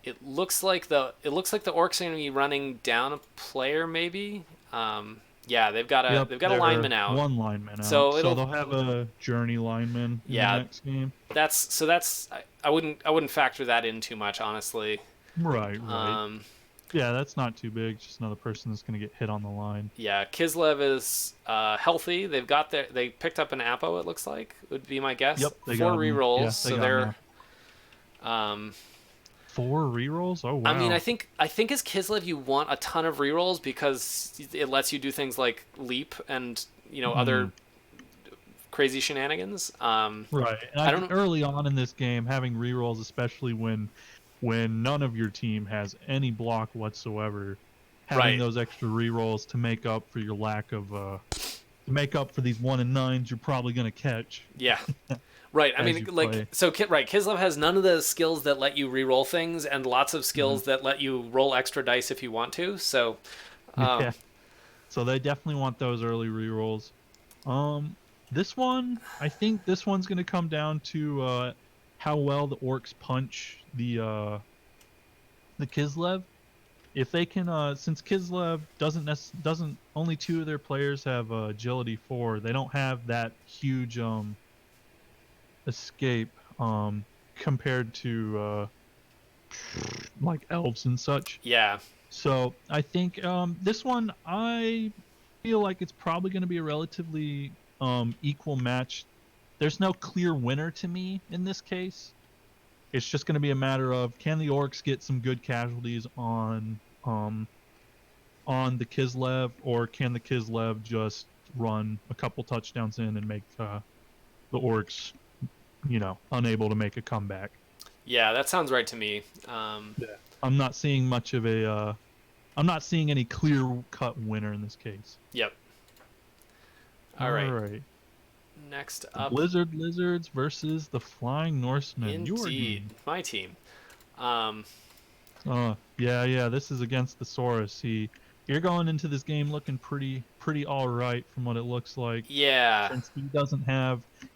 It looks like the Orcs are going to be running down a player, maybe. Yeah, Yep, they've got a they're lineman out, one lineman out, so so it'll they'll have a journey lineman in the yeah. next game. That's I wouldn't factor that in too much, honestly. Right, right. Um, Yeah, that's not too big. Just another person that's going to get hit on the line. yeah, Kislev is healthy. They picked up an Apo. It looks like would be my guess. Yep, they Four got him. rerolls, Yeah, they so got him they're now. um, 4 rerolls. Oh I mean, wow. I think as Kislev you want a ton of rerolls because it lets you do things like leap and Hmm. other crazy shenanigans. Right, and I I think don't early on in this game, having rerolls, especially when none of your team has any block whatsoever, having right. those extra rerolls to make up for your lack of to make up for these 1 and 9s you're probably going to catch Yeah. Right. I as mean, you like, play. so right. Kislev has none of the skills that let you re-roll things, and lots of Hmm. skills that let you roll extra dice if you want to. So, Yeah, um, so they definitely want those early rerolls. Um, this one, I think this one's going to come down to how well the orcs punch the Kislev. If they can, since Kislev doesn't only 2 of their players have agility 4, they don't have that huge escape compared to like elves and such. yeah. So I think this one I feel like it's probably going to be a relatively equal match. There's no clear winner to me in this case. It's just going to be a matter of can the orcs get some good casualties on the Kislev, or can the Kislev just run a couple touchdowns in and make the orcs, unable to make a comeback? Yeah, that sounds right to me. Yeah. I'm not seeing much of a. I'm not seeing any clear cut winner in this case. Yep. All All right. right. Next The up, Blizzard Lizards versus the Flying Norsemen. Your indeed, game. my team. Um, Yeah, yeah. This is against the Saurus. You're going into this game looking pretty all right from what it looks like. yeah. Since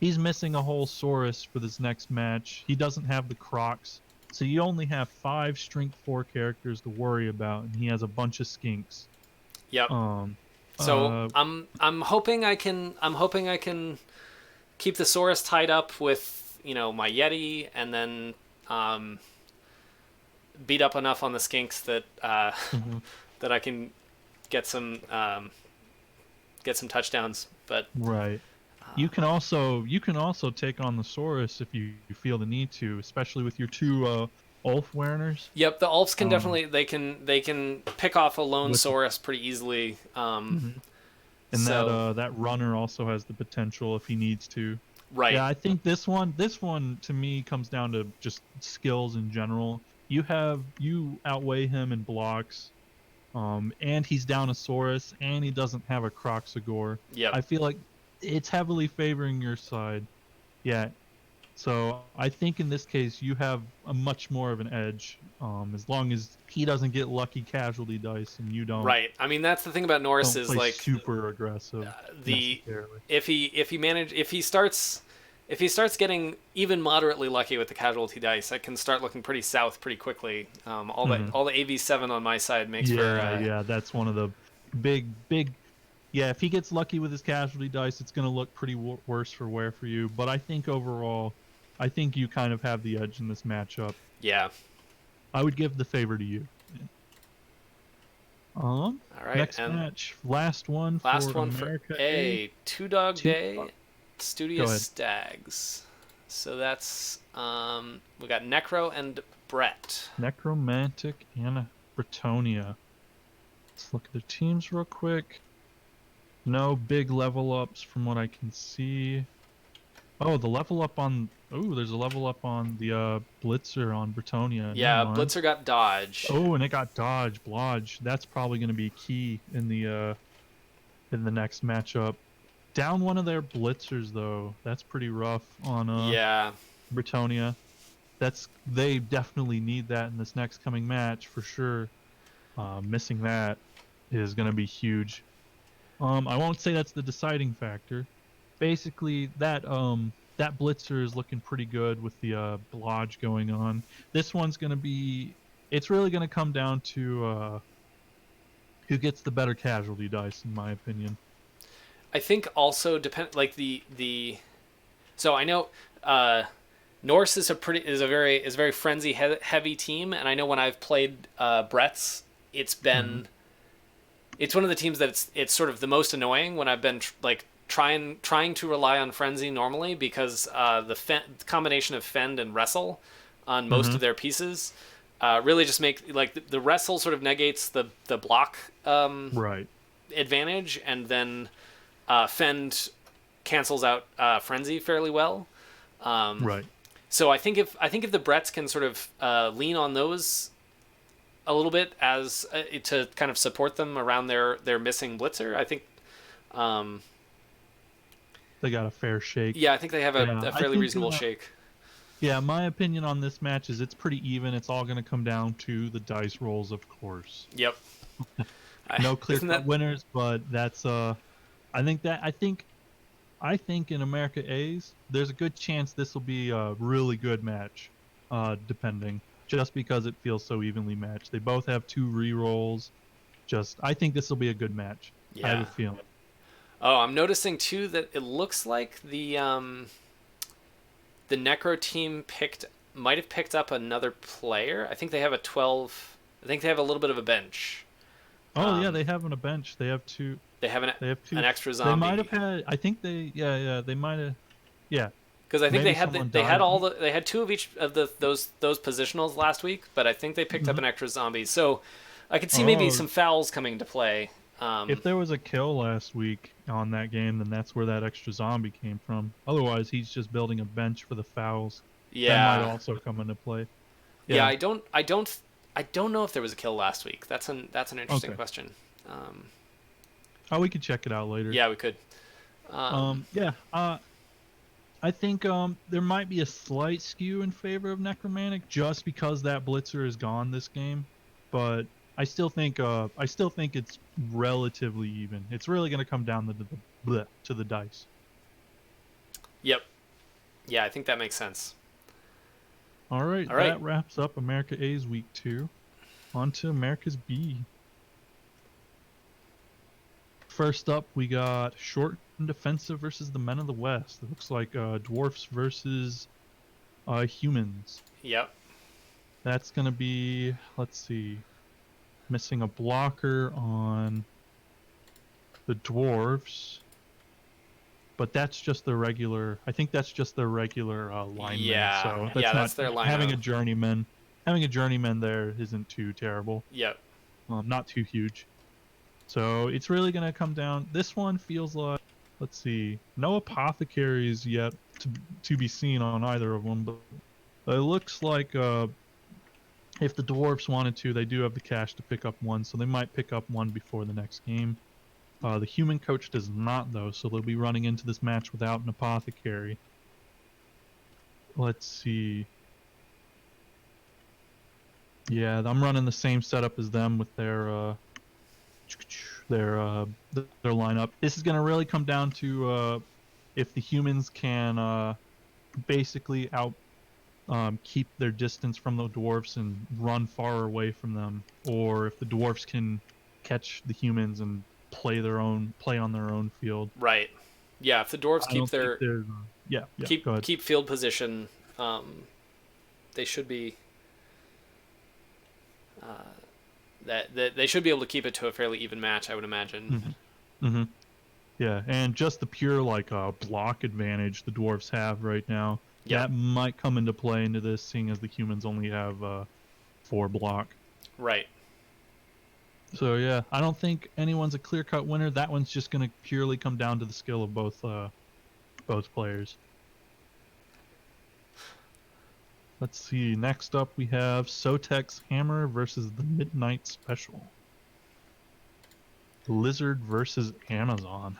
he's missing a whole Saurus for this next match. He doesn't have the Crocs, so you only have 5 Strength 4 characters to worry about, and he has a bunch of skinks. Yep. Um, So uh, I'm hoping I can keep the Saurus tied up with my Yeti, and then um, beat up enough on the skinks that mhm, that I can get some get some touchdowns. But right. You can also take on the Saurus if you feel the need to, especially with your 2 Ulf Werners. yep, the Alps can Um, definitely they can pick off a lone with Saurus pretty easily. Mhm. And that So that runner also has the potential if he needs to. right, Yeah, I think this one to me comes down to just skills in general. You outweigh him in blocks, and he's down a Saurus, and he doesn't have a Croxagore. yep, I feel like it's heavily favoring your side. Yeah, so I think in this case you have a much more of an edge, as long as he doesn't get lucky casualty dice and you don't right. I mean that's the thing about Norris don't is play like super aggressive the necessarily. if he starts getting even moderately lucky with the casualty dice, that can start looking pretty south pretty quickly. Hmm. All the AV7 on my side makes for Yeah, yeah, that's one of the big. Yeah, if he gets lucky with his casualty dice, it's going to look pretty worse for wear for you. But I think overall, I think you kind of have the edge in this matchup. Yeah. I would give the favor to you. All right, Next and match, last one last for one for America A. A, Two Dog Two. Day, Go Studious ahead. Stags. So that's we got Necro and Brett. Necromantic and Bretonia. Let's look at their teams real quick. No big level ups from what I can see. Oh, the level up on. Oh, there's a level up on the Blitzer on Bretonia. Never Yeah, mind. Blitzer got Dodge. Oh, and it got dodge, blodge. That's probably going to be key in the next matchup. Down one of their blitzers though. That's pretty rough on Yeah, Bretonia. They definitely need that in this next coming match for sure. Missing that is going to be huge. I won't say that's the deciding factor. Basically, that blitzer is looking pretty good with the blodge going on. This one's going to be. It's really going to come down to who gets the better casualty dice, in my opinion. I think also depend like the. So I know Norse is a very frenzy heavy team, and I know when I've played Brett's, Mm-hmm. it's one of the teams that it's sort of the most annoying when I've been like trying to rely on frenzy normally because the combination of fend and wrestle on most Mm-hmm. of their pieces really just make like the wrestle sort of negates the block Right. advantage, and then fend cancels out frenzy fairly well. Right. So I think if the Bretts can sort of lean on those a little bit as to kind of support them around their missing blitzer, I think They got a fair shake. yeah, I think they have Yeah, a I fairly think. reasonable shake. Yeah, my opinion on this match is it's pretty even. It's all going to come down to the dice rolls, of course. Yep. No Isn't clear-cut that winners, but that's I think in America A's, there's a good chance this will be a really good match, depending, just because it feels so evenly matched. They both have two re-rolls. I think this will be a good match. I have yeah? a feeling. Oh, I'm noticing too that it looks like the Necro team might have picked up another player. I think they have a 12. I think they have a little bit of a bench. Oh yeah, Um, they have a bench. They have two. they have They have two. an extra They might have zombie had. I think they. Yeah. They might have. Yeah. because I think Maybe someone they had died. they had two of each of those positionals last week, but I think they picked up Mhm. an extra zombie. So I could see maybe Oh, some fouls coming to play. if there was a kill last week on that game, then that's where that extra zombie came from. Otherwise, he's just building a bench for the fouls. That might Yeah, also come into play. yeah. Yeah. I don't know if there was a kill last week. That's an interesting Okay. question. Um, Oh, we could check it out later. yeah, we could. Yeah. I think there might be a slight skew in favor of Necromantic just because that blitzer is gone this game, but I still think it's relatively even. It's really going to come down to the dice. Yep. Yeah, I think that makes sense. All right, All right. that wraps up America A's week 2. On to America's B. First up, we got short and defensive versus the Men of the West. It looks like dwarfs versus humans. Yep. That's going to be, let's see, missing a blocker on the dwarves. But that's just the regular. I think that's just the regular lineman. Yeah. So Yeah, that's not that's their having lineup. a journeyman. Having a journeyman there isn't too terrible. Yep. Not too huge. So it's really gonna come down. This one feels like, let's see, no apothecaries yet to be seen on either of them. But it looks like if the dwarfs wanted to, they do have the cash to pick up one, so they might pick up one before the next game. The human coach does not, though, so they'll be running into this match without an apothecary. Let's see. Yeah, I'm running the same setup as them with their uh, their lineup. This is going to really come down to if the humans can basically keep their distance from the dwarfs and run far away from them, or if the dwarfs can catch the humans and play on their own field. Right. Yeah, if the dwarves I don't think there's. Yeah, keep go ahead. keep field position, Um, they should be that they should be able to keep it to a fairly even match, I would imagine. Mm-hmm. Mm-hmm. Yeah, and just the pure like block advantage the dwarves have right now Yep. that might come into play into this, seeing as the humans only have 4 block. Right. So yeah, I don't think anyone's a clear cut winner. That one's just going to purely come down to the skill of both players. Let's see. Next up, we have Sotek's Hammer versus the Midnight Special. Lizard versus Amazon.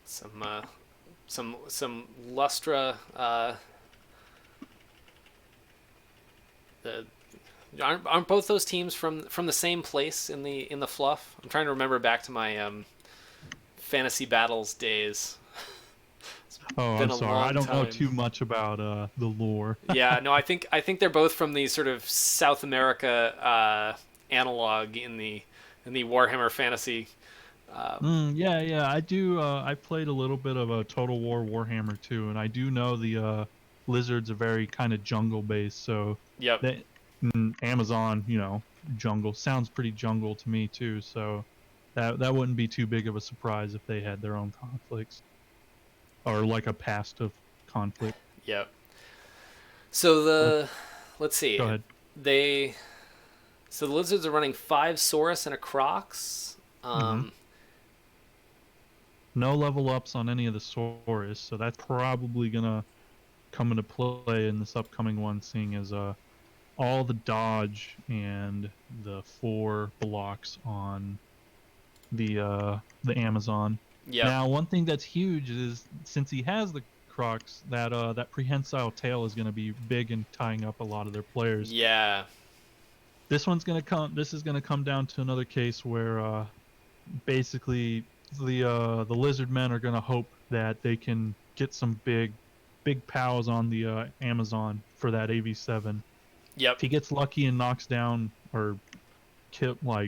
Some Lustra. The aren't both those teams from the same place in the fluff? I'm trying to remember back to my fantasy battles days. It's Oh, been I'm a sorry. I long don't know time. too much about the lore. Yeah, no, I think they're both from the sort of South America analog in the Warhammer fantasy. Yeah, yeah. I do. I played a little bit of a Total War Warhammer too, and I do know the lizards are very kind of jungle based. So Yep. that Amazon, jungle sounds pretty jungle to me too. So that wouldn't be too big of a surprise if they had their own conflicts or like a past of conflict. Yep. So But let's go see. ahead. They so the lizards are running 5 Saurus and a Crocs. Hmm. Um, No level ups on any of the Saurus, so that's probably gonna come into play in this upcoming one, seeing as all the dodge and the 4 blocks on the Amazon. yep. Now, one thing that's huge is since he has the Crocs, that prehensile tail is going to be big in tying up a lot of their players. Yeah. This is going to come down to another case where basically the lizard men are going to hope that they can get some big pows on the Amazon for that AV7. Yep. If he gets lucky and knocks down or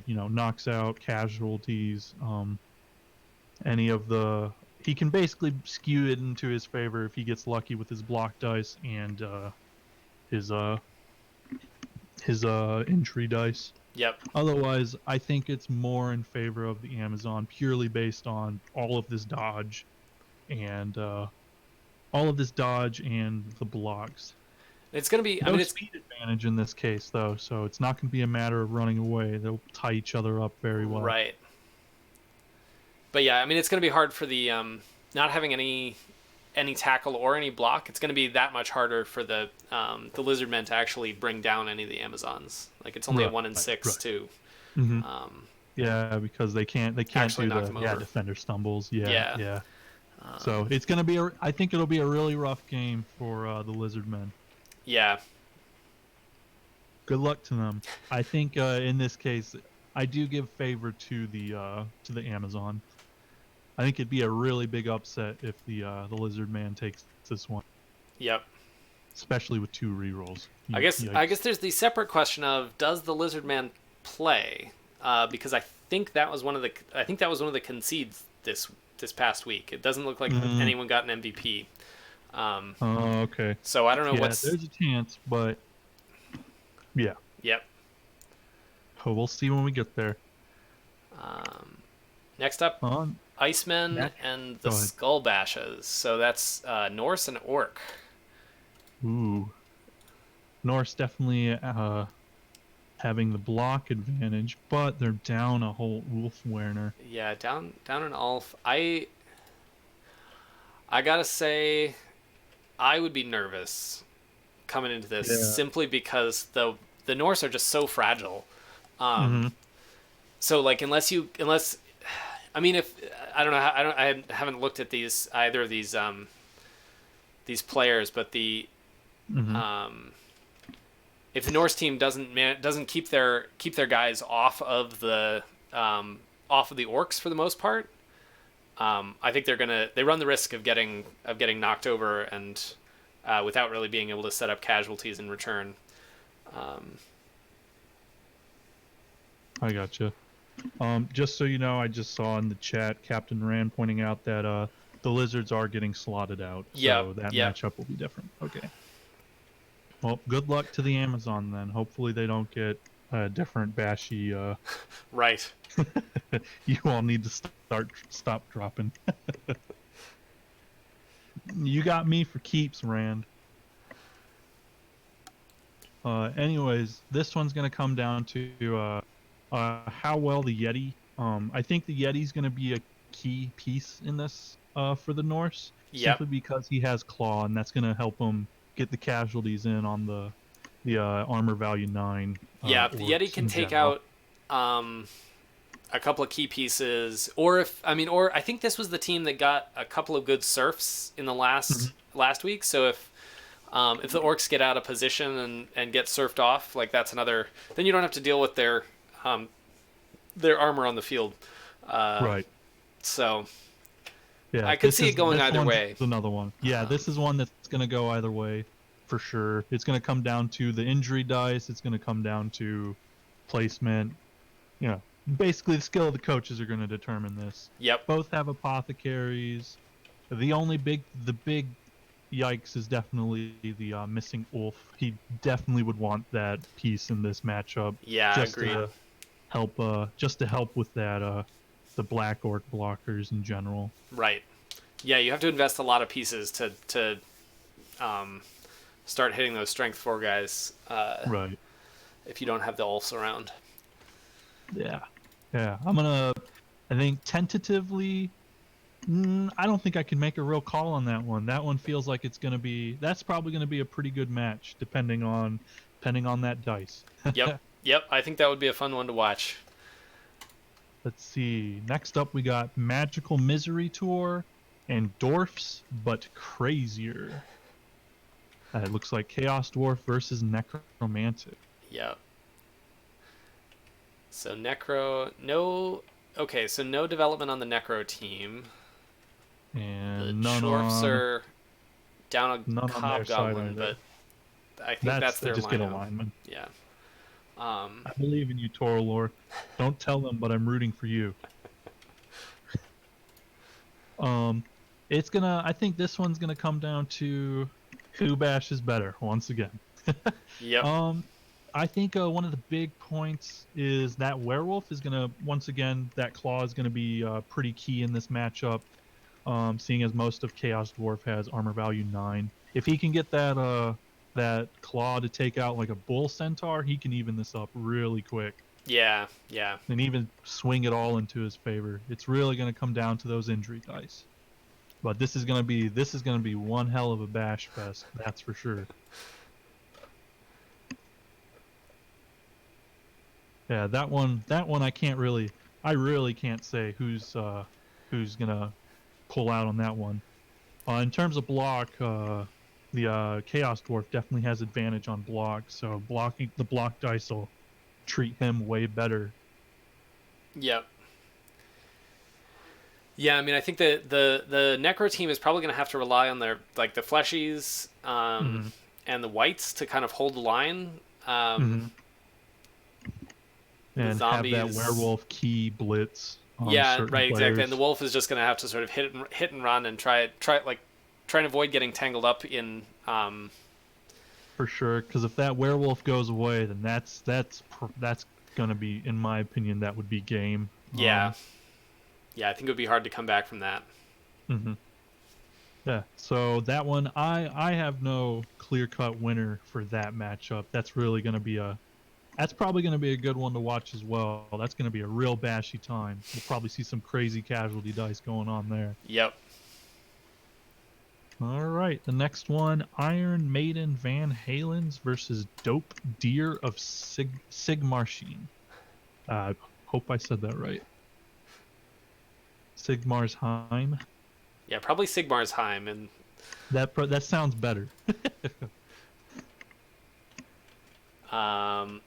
knocks out casualties, any of the he can basically skew it into his favor if he gets lucky with his block dice and his entry dice. Yep. Otherwise, I think it's more in favor of the Amazon purely based on all of this dodge and the blocks. It's gonna be. I No mean, it's speed advantage in this case, though, so it's not going to be a matter of running away. They'll tie each other up very well. right. But yeah, I mean, it's gonna be hard for the not having any tackle or any block. It's gonna be that much harder for the lizard men to actually bring down any of the Amazons. Like it's only a Right, 1 in 6 right. to Hmm. um, Yeah, because they can't actually do knock the them over. defender stumbles. Yeah, Yeah. yeah. So Um, it's gonna be I think it'll be a really rough game for the lizard men. yeah. Good luck to them. I think in this case, I do give favor to the Amazon. I think it'd be a really big upset if the lizard man takes this one, Yep. especially with 2 rerolls. I Yikes. guess there's the separate question of does the lizard man play? Because I think that was one of the concedes this past week. It doesn't look like Mm, anyone got an MVP. Um, oh, okay. so I don't know Yeah, what's. there's a chance, but yeah. Yep. Oh, we'll see when we get there. Um, next up, On Icemen that, and the go ahead. Skull Bashes. So that's Norse and Orc. Ooh, Norse definitely having the block advantage, but they're down a whole Wolf Werner. Yeah, down in Ulf. I gotta say, I would be nervous coming into this Yeah. simply because the Norse are just so fragile. Um, Mm-hmm. so like unless I mean if I don't know I haven't looked at either of these players, but the Mm-hmm. um, if the Norse team doesn't keep their guys off of the orcs for the most part, I think they run the risk of getting knocked over and without really being able to set up casualties in return. Um, I gotcha. Just so you know, I just saw in the chat Captain Rand pointing out that the lizards are getting slotted out, Yep, so that yep. matchup will be different. Okay. Well, good luck to the Amazon then. Hopefully they don't get a different bashy. Right. You all need to stop dropping. You got me for keeps, Rand. Anyways, this one's gonna come down to how well the Yeti. I think the Yeti's gonna be a key piece in this for the Norse, Yep. simply because he has claw, and that's gonna help him get the casualties in on the armor value 9 Yeah, if the Yeti orcs can in take general. out a couple of key pieces, or or I think this was the team that got a couple of good serfs in the Mhm. last week. So if the orcs get out of position and get surfed off, like that's another. Then you don't have to deal with their armor on the field. Uh, Right. so Yeah. I could see it going This either one's way. another one. Yeah, Um, this is one that's gonna go either way for sure. It's gonna come down to the injury dice. It's gonna come down to placement. You know, basically the skill of the coaches are gonna determine this. yep. Both have apothecaries. The big yikes is definitely the missing Ulf. He definitely would want that piece in this matchup Yeah, just agreed. to help with that the black orc blockers in general. Right. Yeah, you have to invest a lot of pieces to um, start hitting those strength 4 guys Right. if you don't have the ulfs around. Yeah. Yeah. I think tentatively, I don't think I can make a real call on that one. That one feels like that's probably going to be a pretty good match depending on that dice. Yep. Yep. I think that would be a fun one to watch. Let's see. Next up, we got Magical Misery Tour and Dwarfs, but Crazier. It looks like Chaos Dwarf versus Necromantic. Yep. So Necro, no. Okay, so no development on the Necro team. The And Dwarfs are down none a on their side Hobgoblin, either. but I think that's They their just get a lineup. lineman. Yeah. I believe in you, Toralor. Don't tell them, but I'm rooting for you. Um, I think this one's gonna come down to who bashes better once again. Yep. Um, I think one of the big points is that werewolf is gonna once again that claw is gonna be pretty key in this matchup. Seeing as most of Chaos Dwarf has armor value 9, if he can get that claw to take out like a bull centaur, he can even this up really quick Yeah. Yeah. and even swing it all into his favor. It's really gonna come down to those injury dice. But this is gonna be one hell of a bash fest, that's for sure. Yeah, that one I really can't say who's gonna pull out on that one. In terms of block, the Chaos Dwarf definitely has advantage on block, so blocking the block dice will treat him way better. Yep. Yeah, I mean, I think the Necro team is probably going to have to rely on their like the fleshies Hmm. and the whites to kind of hold the line. Um, Hmm. the And have that zombies, werewolf key blitz on yeah, certain right, exactly. And the players wolf is just going to have to sort of hit and run and try and avoid getting tangled up in. for sure. Because if that werewolf goes away, then that's gonna be, in my opinion, that would be game. Yeah, yeah, I think it would be hard to come back from that. Mhm. Yeah. So that one, I have no clear cut winner for that matchup. That's probably gonna be a good one to watch as well. That's gonna be a real bashy time. We'll probably see some crazy casualty dice going on there. Yep. All right, the next one, Iron Maiden Van Halen's versus Dope Deer of Sigmarsheim. I hope I said that right. Sigmarsheim. Yeah, probably Sigmar's Heim and That sounds better. um.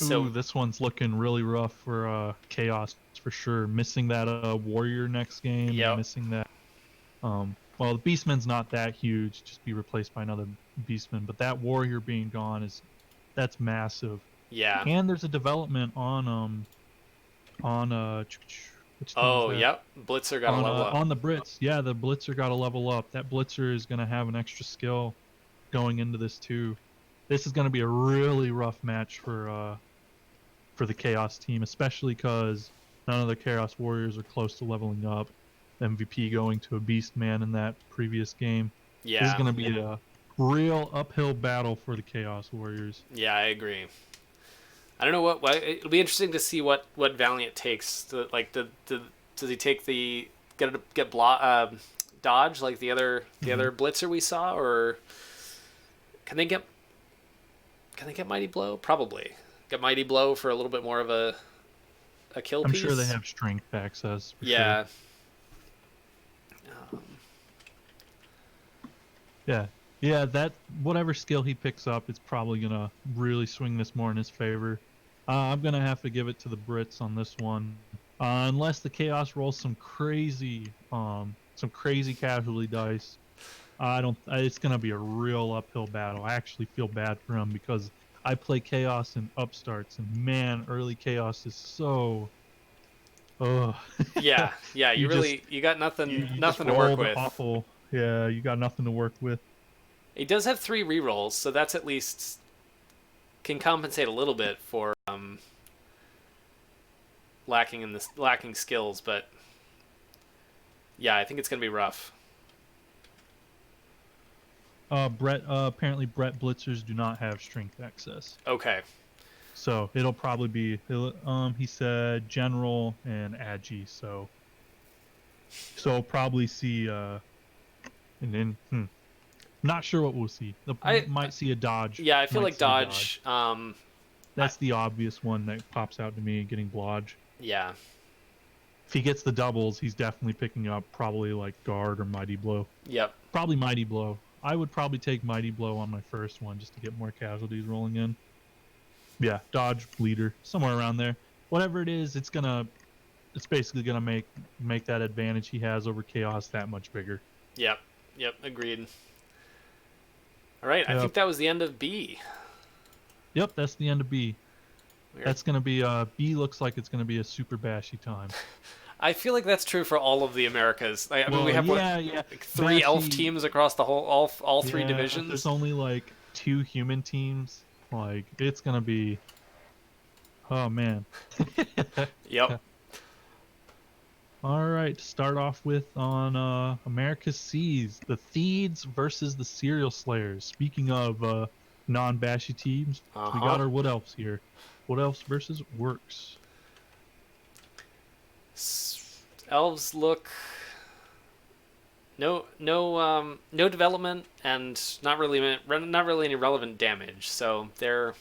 Ooh, So this one's looking really rough for Chaos for sure. Missing that warrior next game and yep. missing that well, the Beastman's not that huge, just be replaced by another Beastman, but that warrior being gone that's massive. Yeah. And there's a development on Which team is Oh, that? yep. Blitzer got to level up. On the Brits, yeah, the Blitzer got to level up. That Blitzer is going to have an extra skill going into this too. This is going to be a really rough match for the Chaos team, especially because none of the Chaos Warriors are close to leveling up. MVP going to a Beast Man in that previous game. This is Yeah. going to be a real uphill battle for the Chaos Warriors. Yeah, I agree. I don't know what it'll be interesting to see what Valiant takes. Like does he take the dodge like the Mm-hmm. other blitzer we saw, or can they get Mighty Blow? Probably get Mighty Blow for a little bit more of a kill I'm sure they piece. have strength access for sure. Yeah. Yeah. Yeah, that whatever skill he picks up, it's probably gonna really swing this more in his favor. I'm gonna have to give it to the Brits on this one, unless the Chaos rolls some crazy casualty dice. I don't. It's gonna be a real uphill battle. I actually feel bad for him because I play Chaos in upstarts, and man, early Chaos is so. Oh, Yeah, yeah. you just You got you just nothing to work rolled with. awful. Yeah, you got nothing to work with. He does have 3 rerolls, so that's at least can compensate a little bit for lacking skills. But yeah, I think it's gonna be rough. Brett. Apparently, Brett Blitzers do not have strength access, Okay. so it'll probably be. He said general and agi, so probably see. And then not sure what we'll see. I Might see a dodge. Yeah, I feel Might like see a dodge. dodge. I That's the obvious one that pops out to me. Getting blodge. Yeah. If he gets the doubles, he's definitely picking up probably like guard or mighty blow. Yep. Probably mighty blow. I would probably take mighty blow on my first one just to get more casualties rolling in. Yeah, dodge, bleeder, somewhere around there. Whatever it is, it's basically gonna make that advantage he has over chaos that much bigger. Yep. Yep. Agreed. All right. I think Yep. that was the end of B. Yep, that's the end of B. Weird. That's gonna be B looks like it's gonna be a super bashy time. I feel like that's true for all of the Americas. I mean, we Well, have what, yeah, yeah. like 3 elf Bashy, teams across the whole all 3 yeah, there's divisions. only like 2 human teams. Like it's gonna be oh man. Yep. All right, to start off with on America's Seas, the Thieves versus the Serial Slayers. Speaking of non-bashy teams, Uh we got huh. our Wood Elves here. Wood Elves versus Works. Elves look no development and not really any relevant damage. So they're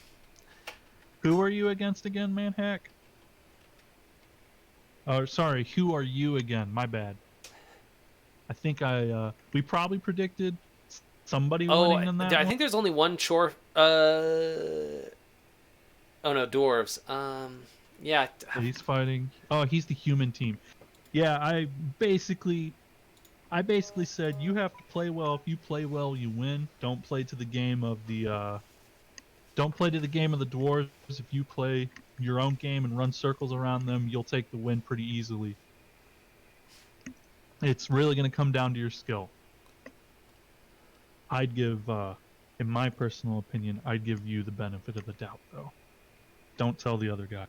Who are you against again, Manhack? Oh, sorry, who are you again? My bad. I think we probably predicted somebody oh winning in that I one. think there's only one chore. Oh no, dwarves. Yeah. That he's fighting. Oh, he's the human team. Yeah, I basically said you have to play well. If you play well, you win. Don't play to the game of the dwarves. If you play your own game and run circles around them, you'll take the win pretty easily. It's really going to come down to your skill. I'd give, in my personal opinion, I'd give you the benefit of the doubt, though. Don't tell the other guy.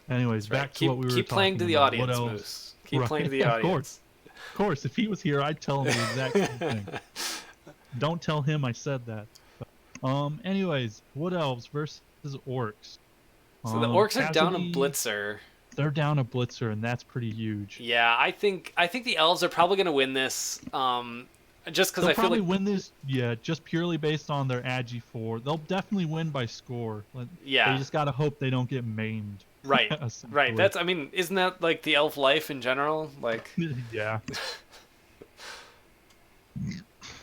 Anyways, That's right. back to what we were Keep playing talking to the about. What audience, else? Moose. Keep playing to Right? the Of course. audience. Of course. If he was here, I'd tell him the exact same thing. Don't tell him I said that. Anyways, Wood Elves versus Orcs. So the orcs are down a Casualty, blitzer. they're down a blitzer, and that's pretty huge. Yeah, I think the elves are probably going to win this. Just because They'll I feel probably like win this, yeah, just purely based on their Agi 4. They'll definitely win by score. They yeah, just gotta hope they don't get maimed. right, right. Essentially. That's I mean, isn't that like the elf life in general? Like, Yeah.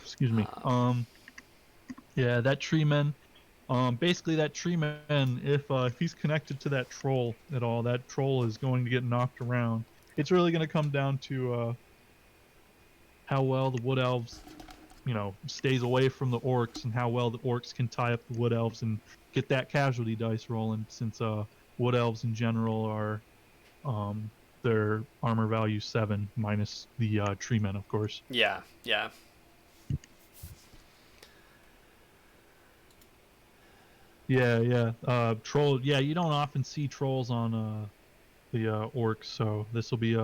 Excuse me. Yeah, that treeman. Basically that treeman, if he's connected to that troll at all, that troll is going to get knocked around. It's really gonna come down to how well the wood elves, stays away from the orcs and how well the orcs can tie up the wood elves and get that casualty dice rolling. Since Wood Elves in general are their armor value 7 minus the tree men, of course. Yeah, yeah. Yeah, yeah. Troll. Yeah, you don't often see trolls on the orcs, so this will be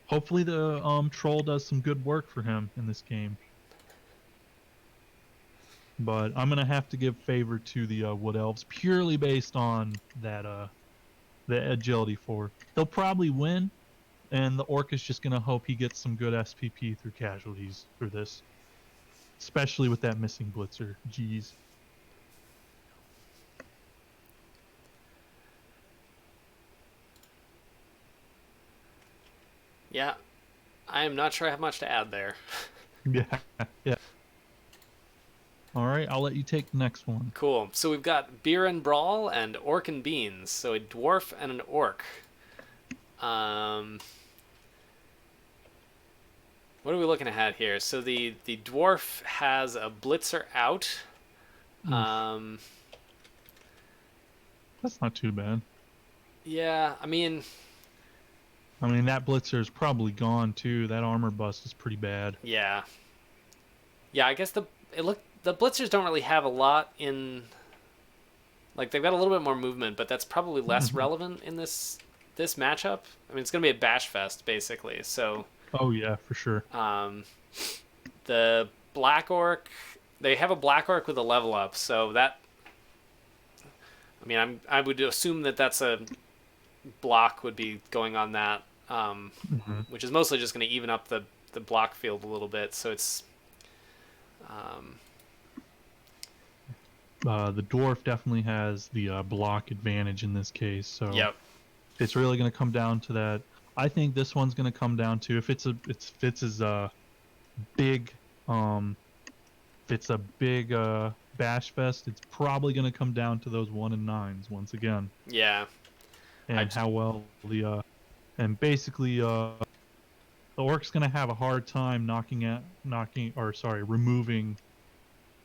hopefully the troll does some good work for him in this game. But I'm gonna have to give favor to the wood elves purely based on that the agility 4. He'll probably win, and the orc is just gonna hope he gets some good SPP through casualties for this, especially with that missing blitzer. Jeez. Yeah, I am not sure I have much to add there. Yeah, yeah. All right, I'll let you take the next one. Cool. So we've got Beer and Brawl and Orc and Beans. So a dwarf and an orc. Um, what are we looking at here? So the dwarf has a blitzer out. Oof, Um, that's not too bad. yeah, I mean, I mean, that blitzer is probably gone too. That armor bust is pretty bad. yeah, yeah. I guess the blitzers don't really have a lot in, like, they've got a little bit more movement, but that's probably less Mhm. relevant in this matchup. I mean, it's gonna be a bash fest basically. So Oh yeah, for sure. um, the black orc, they have a black orc with a level up, so that, I mean, I would assume that that's a block would be going on that, Hmm. which is mostly just going to even up the block field a little bit. So it's um, The dwarf definitely has the block advantage in this case, so yep, it's really going to come down to that. I think this one's going to come down to if Fitz is a big um if it's a big bash fest, it's probably going to come down to those 1 and 9s once again, yeah. I and how well and basically the orc's going to have a hard time removing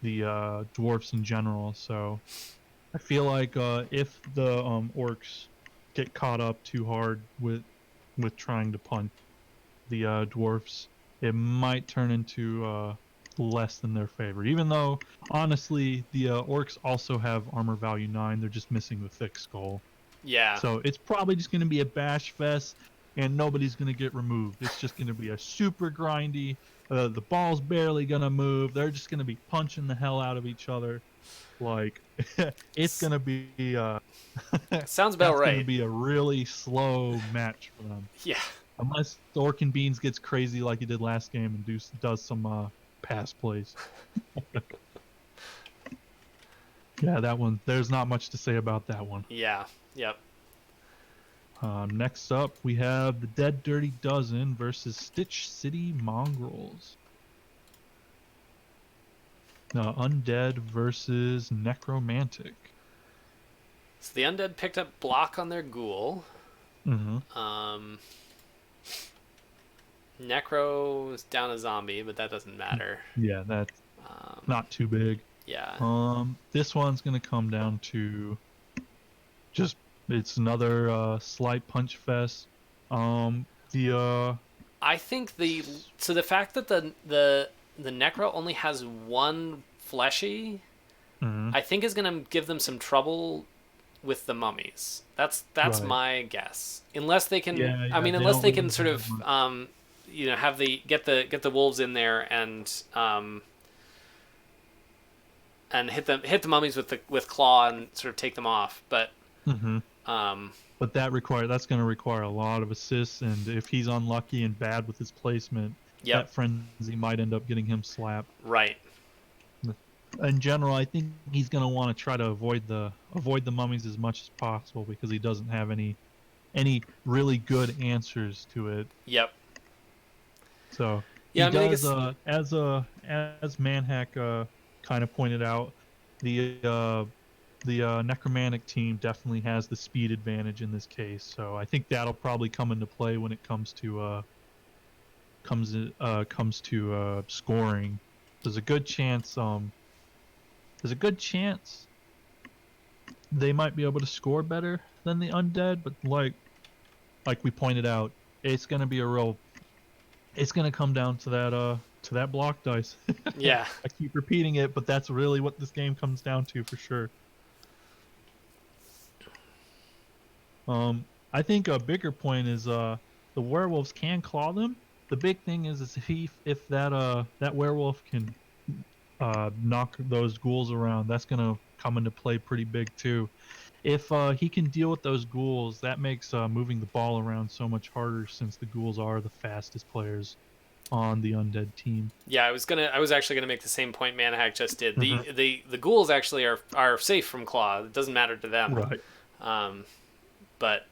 the dwarfs in general. So I feel like if the orcs get caught up too hard with trying to punch the dwarfs, it might turn into less than their favor. Even though honestly, the orcs also have armor value 9, they're just missing the thick skull. yeah. So it's probably just going to be a bash fest, and nobody's going to get removed. It's just going to be a super grindy. The ball's barely going to move. They're just going to be punching the hell out of each other. Like it's S- going to be Sounds about that's going to right. be a really slow match for them. Yeah, Unless Orc and Beans gets crazy like he did last game and does some pass plays. Yeah, that one. There's not much to say about that one. yeah, yep. Next up, we have the Dead Dirty Dozen versus Stitch City Mongrels. Undead versus Necromantic. So the undead picked up block on their ghoul. Mm-hmm. Um, Necro is down a zombie, but that doesn't matter. Yeah, that's Um, not too big. yeah, This one's gonna come down to just it's another slight punch fest. The I think the fact that the Necro only has one fleshy, mhm, I think is gonna give them some trouble with the mummies. That's right. my guess. Unless they can, Yeah, I yeah, mean, they unless don't they can really sort have of, much. have get the wolves in there and hit the mummies with claw and sort of take them off. But Hmm. um, But that's going to require a lot of assists, and if he's unlucky and bad with his placement, yep, that frenzy might end up getting him slapped. right, In general, I think he's going to want to try to avoid the mummies as much as possible because he doesn't have any really good answers to it. yep, So yeah. he I mean, I does guess as Manhack kind of pointed out, the necromantic team definitely has the speed advantage in this case. So I think that'll probably come into play when it comes to scoring. There's a good chance there's a good chance they might be able to score better than the undead, but like we pointed out, it's gonna be a real. It's gonna come down to that block dice. Yeah. I keep repeating it, but that's really what this game comes down to for sure. I think a bigger point is the werewolves can claw them. The big thing is if that werewolf can knock those ghouls around, that's gonna come into play pretty big too. If he can deal with those ghouls, that makes moving the ball around so much harder since the ghouls are the fastest players on the undead team. Yeah, I was actually gonna make the same point Manahack just did. Hmm. The ghouls actually are safe from claw. It doesn't matter to them. Right. Um, but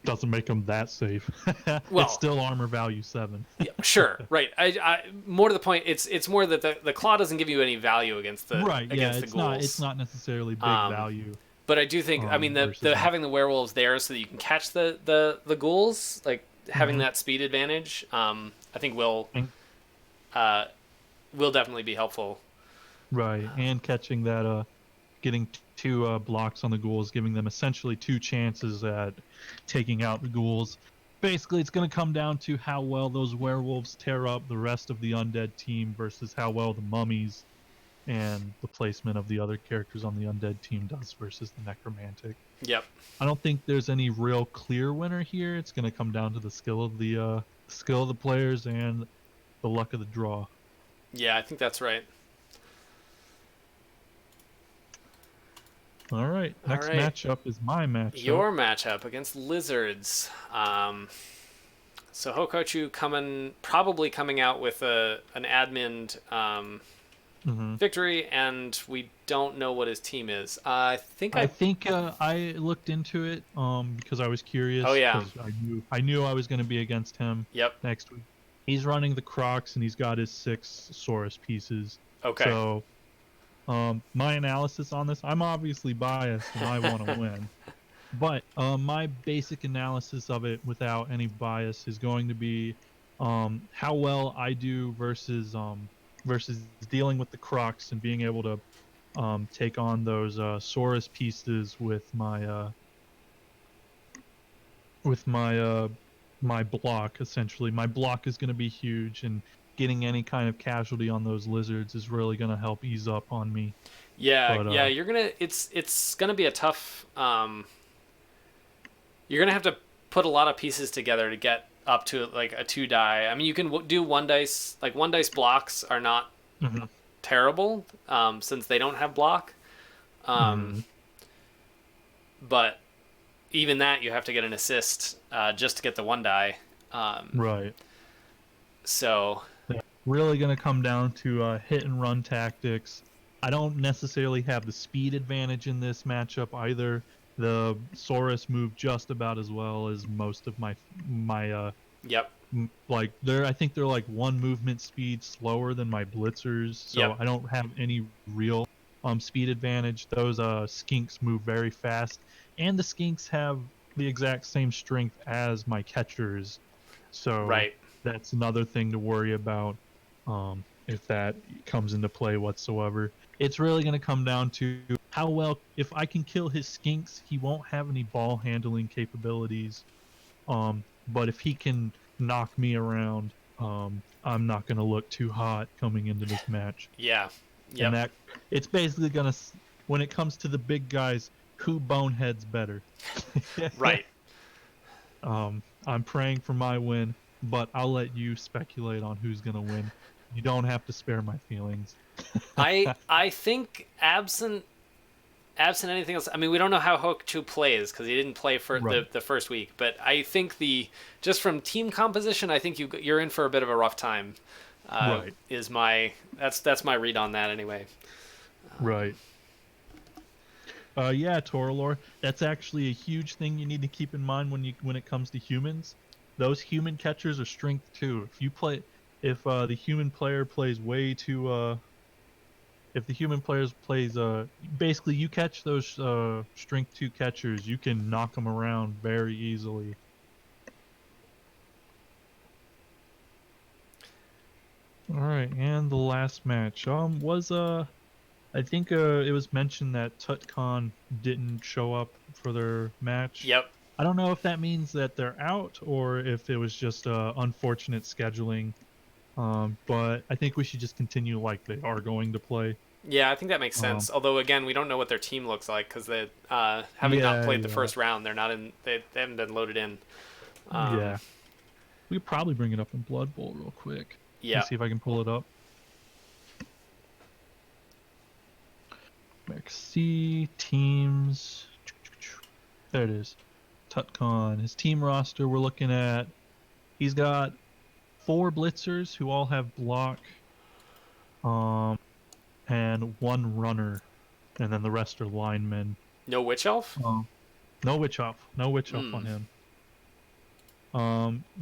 Doesn't make them that safe. It's well, still armor value 7. yeah, sure, right. I more to the point. It's more that the claw doesn't give you any value Right, yeah, against the it's ghouls. not necessarily big Um, value but I do think I mean versus the them. having the werewolves there so that you can catch the ghouls, like having Hmm. that speed advantage. I think And, uh, will definitely be helpful. right, and catching that getting two blocks on the ghouls, giving them essentially two chances at taking out the ghouls. Basically, it's going to come down to how well those werewolves tear up the rest of the undead team versus how well the mummies and the placement of the other characters on the undead team does versus the necromantic. Yep. I don't think there's any real clear winner here. It's going to come down to the skill of the players and the luck of the draw. Yeah, I think that's right. All right, All next right. matchup is my matchup. Your matchup against lizards. So Hokochu probably coming out with an admin Hmm. victory, and we don't know what his team is. I think I I. think I looked into it because I was Oh curious yeah. because I knew I was going to be against him Yep. next week. He's running the Crocs and he's got his 6 Saurus pieces. Okay. So my analysis on this, I'm obviously biased and I want to win. But my basic analysis of it without any bias is going to be how well I do versus dealing with the Crocs and being able to take on those Saurus pieces with my block. Essentially, my block is going to be huge, and getting any kind of casualty on those lizards is really going to help ease up on me. Yeah. But Yeah. You're gonna. It's gonna be a tough. You're gonna have to put a lot of pieces together to get up to like a 2 die. I mean, you can do one dice. Like one dice blocks are not mhm, terrible since they don't have block. Um, mhm, but even that, you have to get an assist just to get the 1 die. right. So Yeah. Really going to come down to hit and run tactics. I don't necessarily have the speed advantage in this matchup either. The Saurus move just about as well as most of my yep, like they're I think they're like one movement speed slower than my blitzers, yep, so I don't have any real speed advantage. Those skinks move very fast, and the skinks have the exact same strength as my catchers, so right. that's another thing to worry about if that comes into play whatsoever. It's really going to come down to how well if I can kill his skinks, he won't have any ball handling capabilities, but if he can knock me around, I'm not going to look too hot coming into this match. Yeah, And yep, that it's basically going to, when it comes to the big guys, who boneheads better. right. I'm praying for my win, but I'll let you speculate on who's going to win. You don't have to spare my feelings. I think absent anything else. I mean, we don't know how Hokuchu plays because he didn't play for Right. the first week. But I think the just from team composition, I think you're in for a bit of a rough time. Right. Is my that's my read on that anyway. Right. Yeah, Toralor. That's actually a huge thing you need to keep in mind when it comes to humans. Those human catchers are strength too. If the human player plays way too if the human players plays basically you catch those strength 2 catchers, you can knock them around very easily. All right, and the last match was I think it was mentioned that TutCon didn't show up for their match. Yep. I don't know if that means that they're out or if it was just unfortunate scheduling. But I think we should just continue like they are going to play. Yeah, I think that makes Um, sense. Although again, we don't know what their team looks like because they, having not yeah, played the yeah, first round, they're not in. They haven't been loaded in. Um, yeah. We could probably bring it up in Blood Bowl real quick. Let me yeah. see if I can pull it up. C teams. There it is. Tutcon. His team roster we're looking at. He's got 4 blitzers who all have block, um, and 1 runner, and then the rest are linemen. No witch elf. Um, no witch off. No witch off Hmm. on him.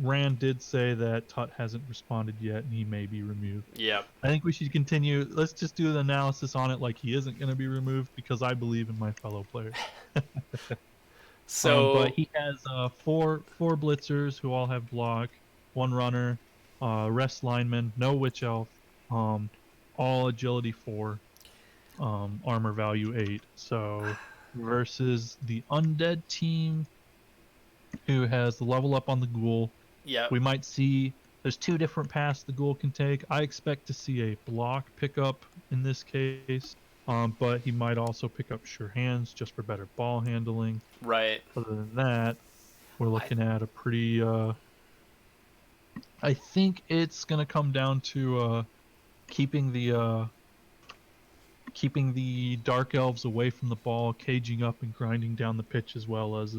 Rand did say that Tut hasn't responded yet and he may be removed. Yep. I think we should continue. Let's just do the analysis on it like he isn't going to be removed because I believe in my fellow players. But So he has four blitzers who all have block, 1 runner, rest lineman, no witch elf, um, all agility 4, armor value 8. So versus the undead team who has the level up on the ghoul, yep. we might see there's 2 different paths the ghoul can take. I expect to see a block pickup in this case, but he might also pick up sure hands just for better ball handling. Right. Other than that, we're I looking at a pretty. I think it's gonna come down to keeping the uh, keeping the dark elves away from the ball, caging up and grinding down the pitch as well as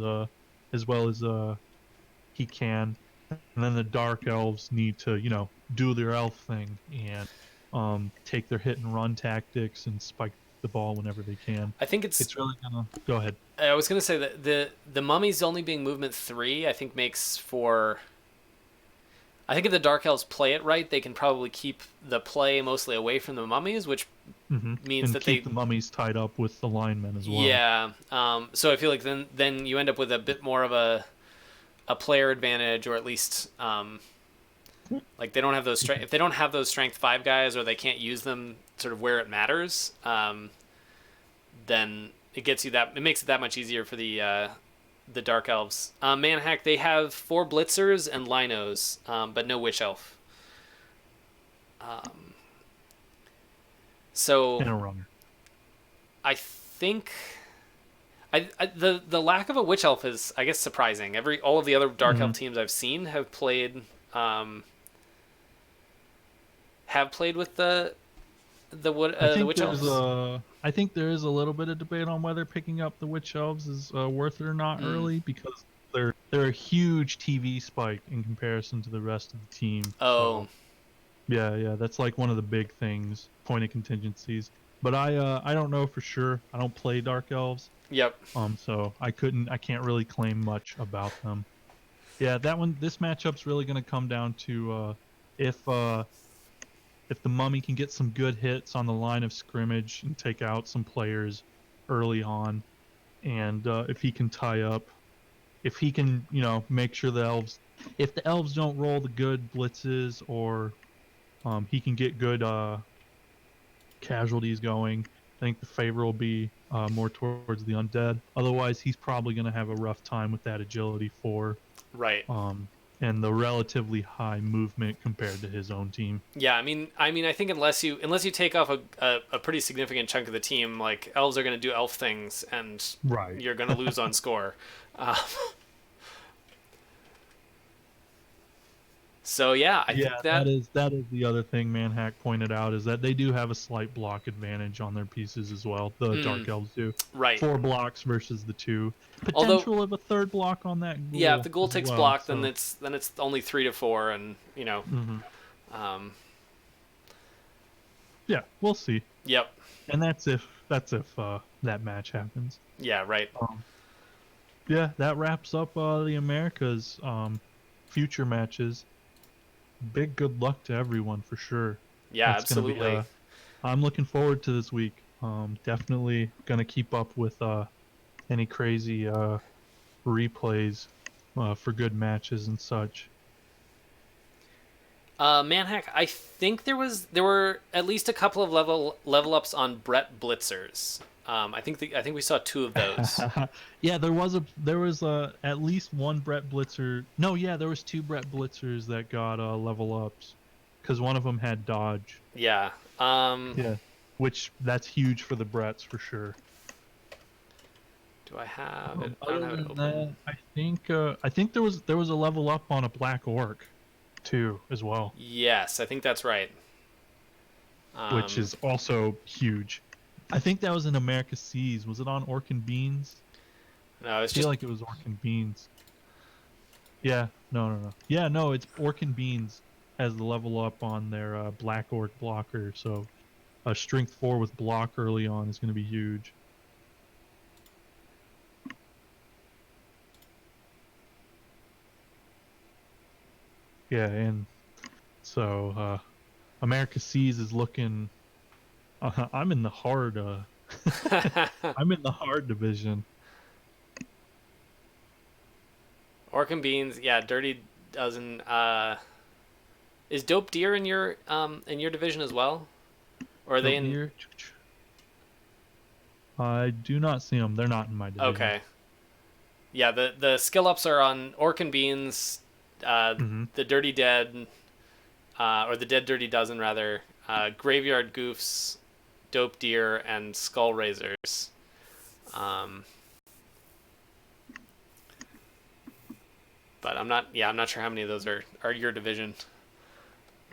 he can. And then the dark elves need to, do their elf thing and take their hit and run tactics and spike the ball whenever they can. I think it's. It's really gonna go ahead. I was gonna say that the mummies only being movement 3, I think makes for. I think if the dark elves play it right, they can probably keep the play mostly away from the mummies, which means And that keep they. the mummies tied up with the linemen as well. Yeah. So I feel like then you end up with a bit more of a player advantage, or at least like they don't have those strength. If they don't have those strength 5 guys, or they can't use them sort of where it matters, then it makes it that much easier for the dark elves. Manhack, they have 4 blitzers and linos, but no witch elf. Um, so And a runner. I think the lack of a witch elf is, I guess, surprising. All of the other dark elf Mhm. teams I've seen um, have played with I the think witch elves. I think there is a little bit of debate on whether picking up the witch elves is worth it or not Mm. early because they're a huge TV spike in comparison to the rest of the team. Oh, So yeah, that's like one of the big things, point of contingencies. But I don't know for sure. I don't play dark elves, yep. so I can't really claim much about them. Yeah, this matchup's really gonna come down to if uh if the mummy can get some good hits on the line of scrimmage and take out some players early on, and if he can tie up, if he can, make sure if the elves don't roll the good blitzes, or he can get good casualties going, I think the favor will be more towards the undead. Otherwise, he's probably going to have a rough time with that agility 4, Right. um, and the relatively high movement compared to his own team. Yeah, I think unless you take off a pretty significant chunk of the team, like elves are going to do elf things, and Right. you're going to lose on score. Uh, so yeah, I Yeah, think that is the other thing Manhack pointed out is that they do have a slight block advantage on their pieces as well. The mm, Dark Elves do. right. 4 blocks versus the 2. Although Potential of a third block on that yeah, if ghoul the ghoul as takes well. block, then So, it's only 3 to 4, and hmm um, yeah, we'll see. yep, And that's if that match happens. yeah, right, Um, yeah, that wraps up the Americas future matches. Big good luck to everyone for sure. yeah, It's gonna be absolutely. I'm looking forward to this week. Definitely gonna keep up with any crazy replays for good matches and such. Manhack, I think there were at least a couple of level ups on Brett Blitzers. I think we saw two of those. Yeah, there was at least one Brett Blitzer. No, yeah, there was two Brett Blitzers that got level ups because one of them had dodge. Yeah. Yeah, which that's huge for the Bretts for sure. Do I have it? I don't Other have it than open. that, I think there was a level up on a black orc too as well, Yes, I think that's right. which Um, is also huge. I think that was in America Seas. Was it on Orc and Beans? no, I it's feel just like it was Orc and Beans. Yeah, no, no, no. Yeah, no, it's Orc and Beans has the level up on their Black Orc blocker, so a strength 4 with block early on is going to be huge. Yeah, and so America Seas is looking. I'm in the hard. I'm in the hard division. Orc and Beans. Yeah, Dirty Dozen. Is Dope Deer in your division as well, or are they Dope in? deer. I do not see them. They're not in my division. Okay. Yeah, the skill ups are on Orc and Beans, uh, Hmm. the Dirty Dead, or the Dead Dirty Dozen rather, Graveyard Goofs, Dope Deer, and Skull Raisers. Um, but I'm not. Yeah, I'm not sure how many of those are your division.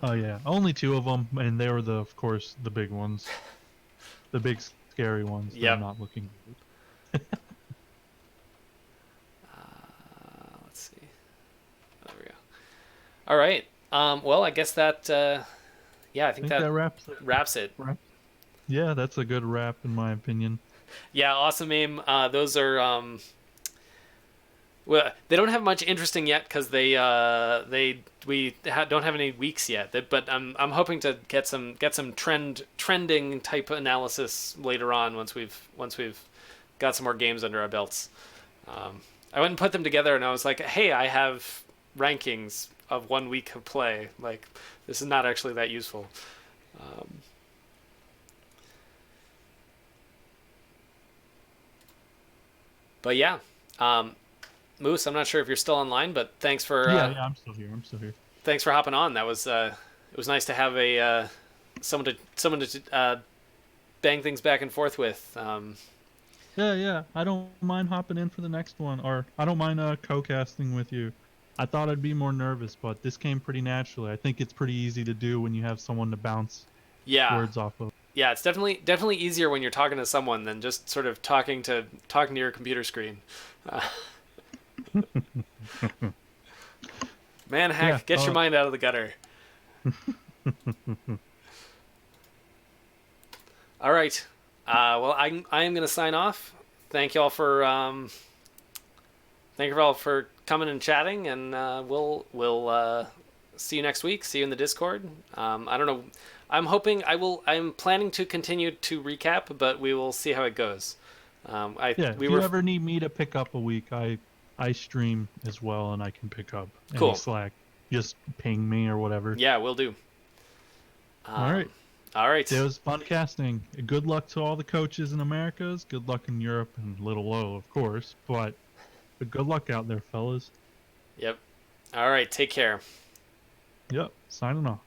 Oh yeah, only two of them, and they were of course, the big ones, the big scary ones that are Yep. not looking good. Let's see. There we go. All right. Well, I guess that. Yeah, I I think think that that wraps it. wraps it. Wrap. Yeah, that's a good wrap in my opinion. Yeah, awesome aim. Those are well, they don't have much interesting yet because don't have any weeks yet. But I'm hoping to get some trending type analysis later on once we've got some more games under our belts. I went and put them together and I was like, hey, I have rankings of 1 week of play. Like this is not actually that useful. Um, but yeah, um, Moose, I'm not sure if you're still online, but Yeah, yeah, I'm still here. I'm still here. thanks for hopping on. That was it was nice to have a someone to bang things back and forth with. Yeah, yeah. I don't mind hopping in for the next one, or I don't mind co-casting with you. I thought I'd be more nervous, but this came pretty naturally. I think it's pretty easy to do when you have someone to bounce Yeah, words off of. yeah, it's definitely easier when you're talking to someone than just sort of talking to your computer screen. Uh, Man, Yeah. hack, get your mind out of the gutter. All right. Well, I am gonna sign off. Thank you all for thank you all for coming and chatting, and we'll see you next week. See you in the Discord. I don't know. I'm hoping I will. I'm planning to continue to recap, but we will see how it goes. I Yeah, we if you were ever need me to pick up a week, I stream as well, and I can pick up any cool. slack. Just ping me or whatever. Yeah, we'll do. All right. All right. It was fun casting. Good luck to all the coaches in Americas. Good luck in Europe and Little O, of course. But good luck out there, fellas. Yep. All right. Take care. Yep. Signing off.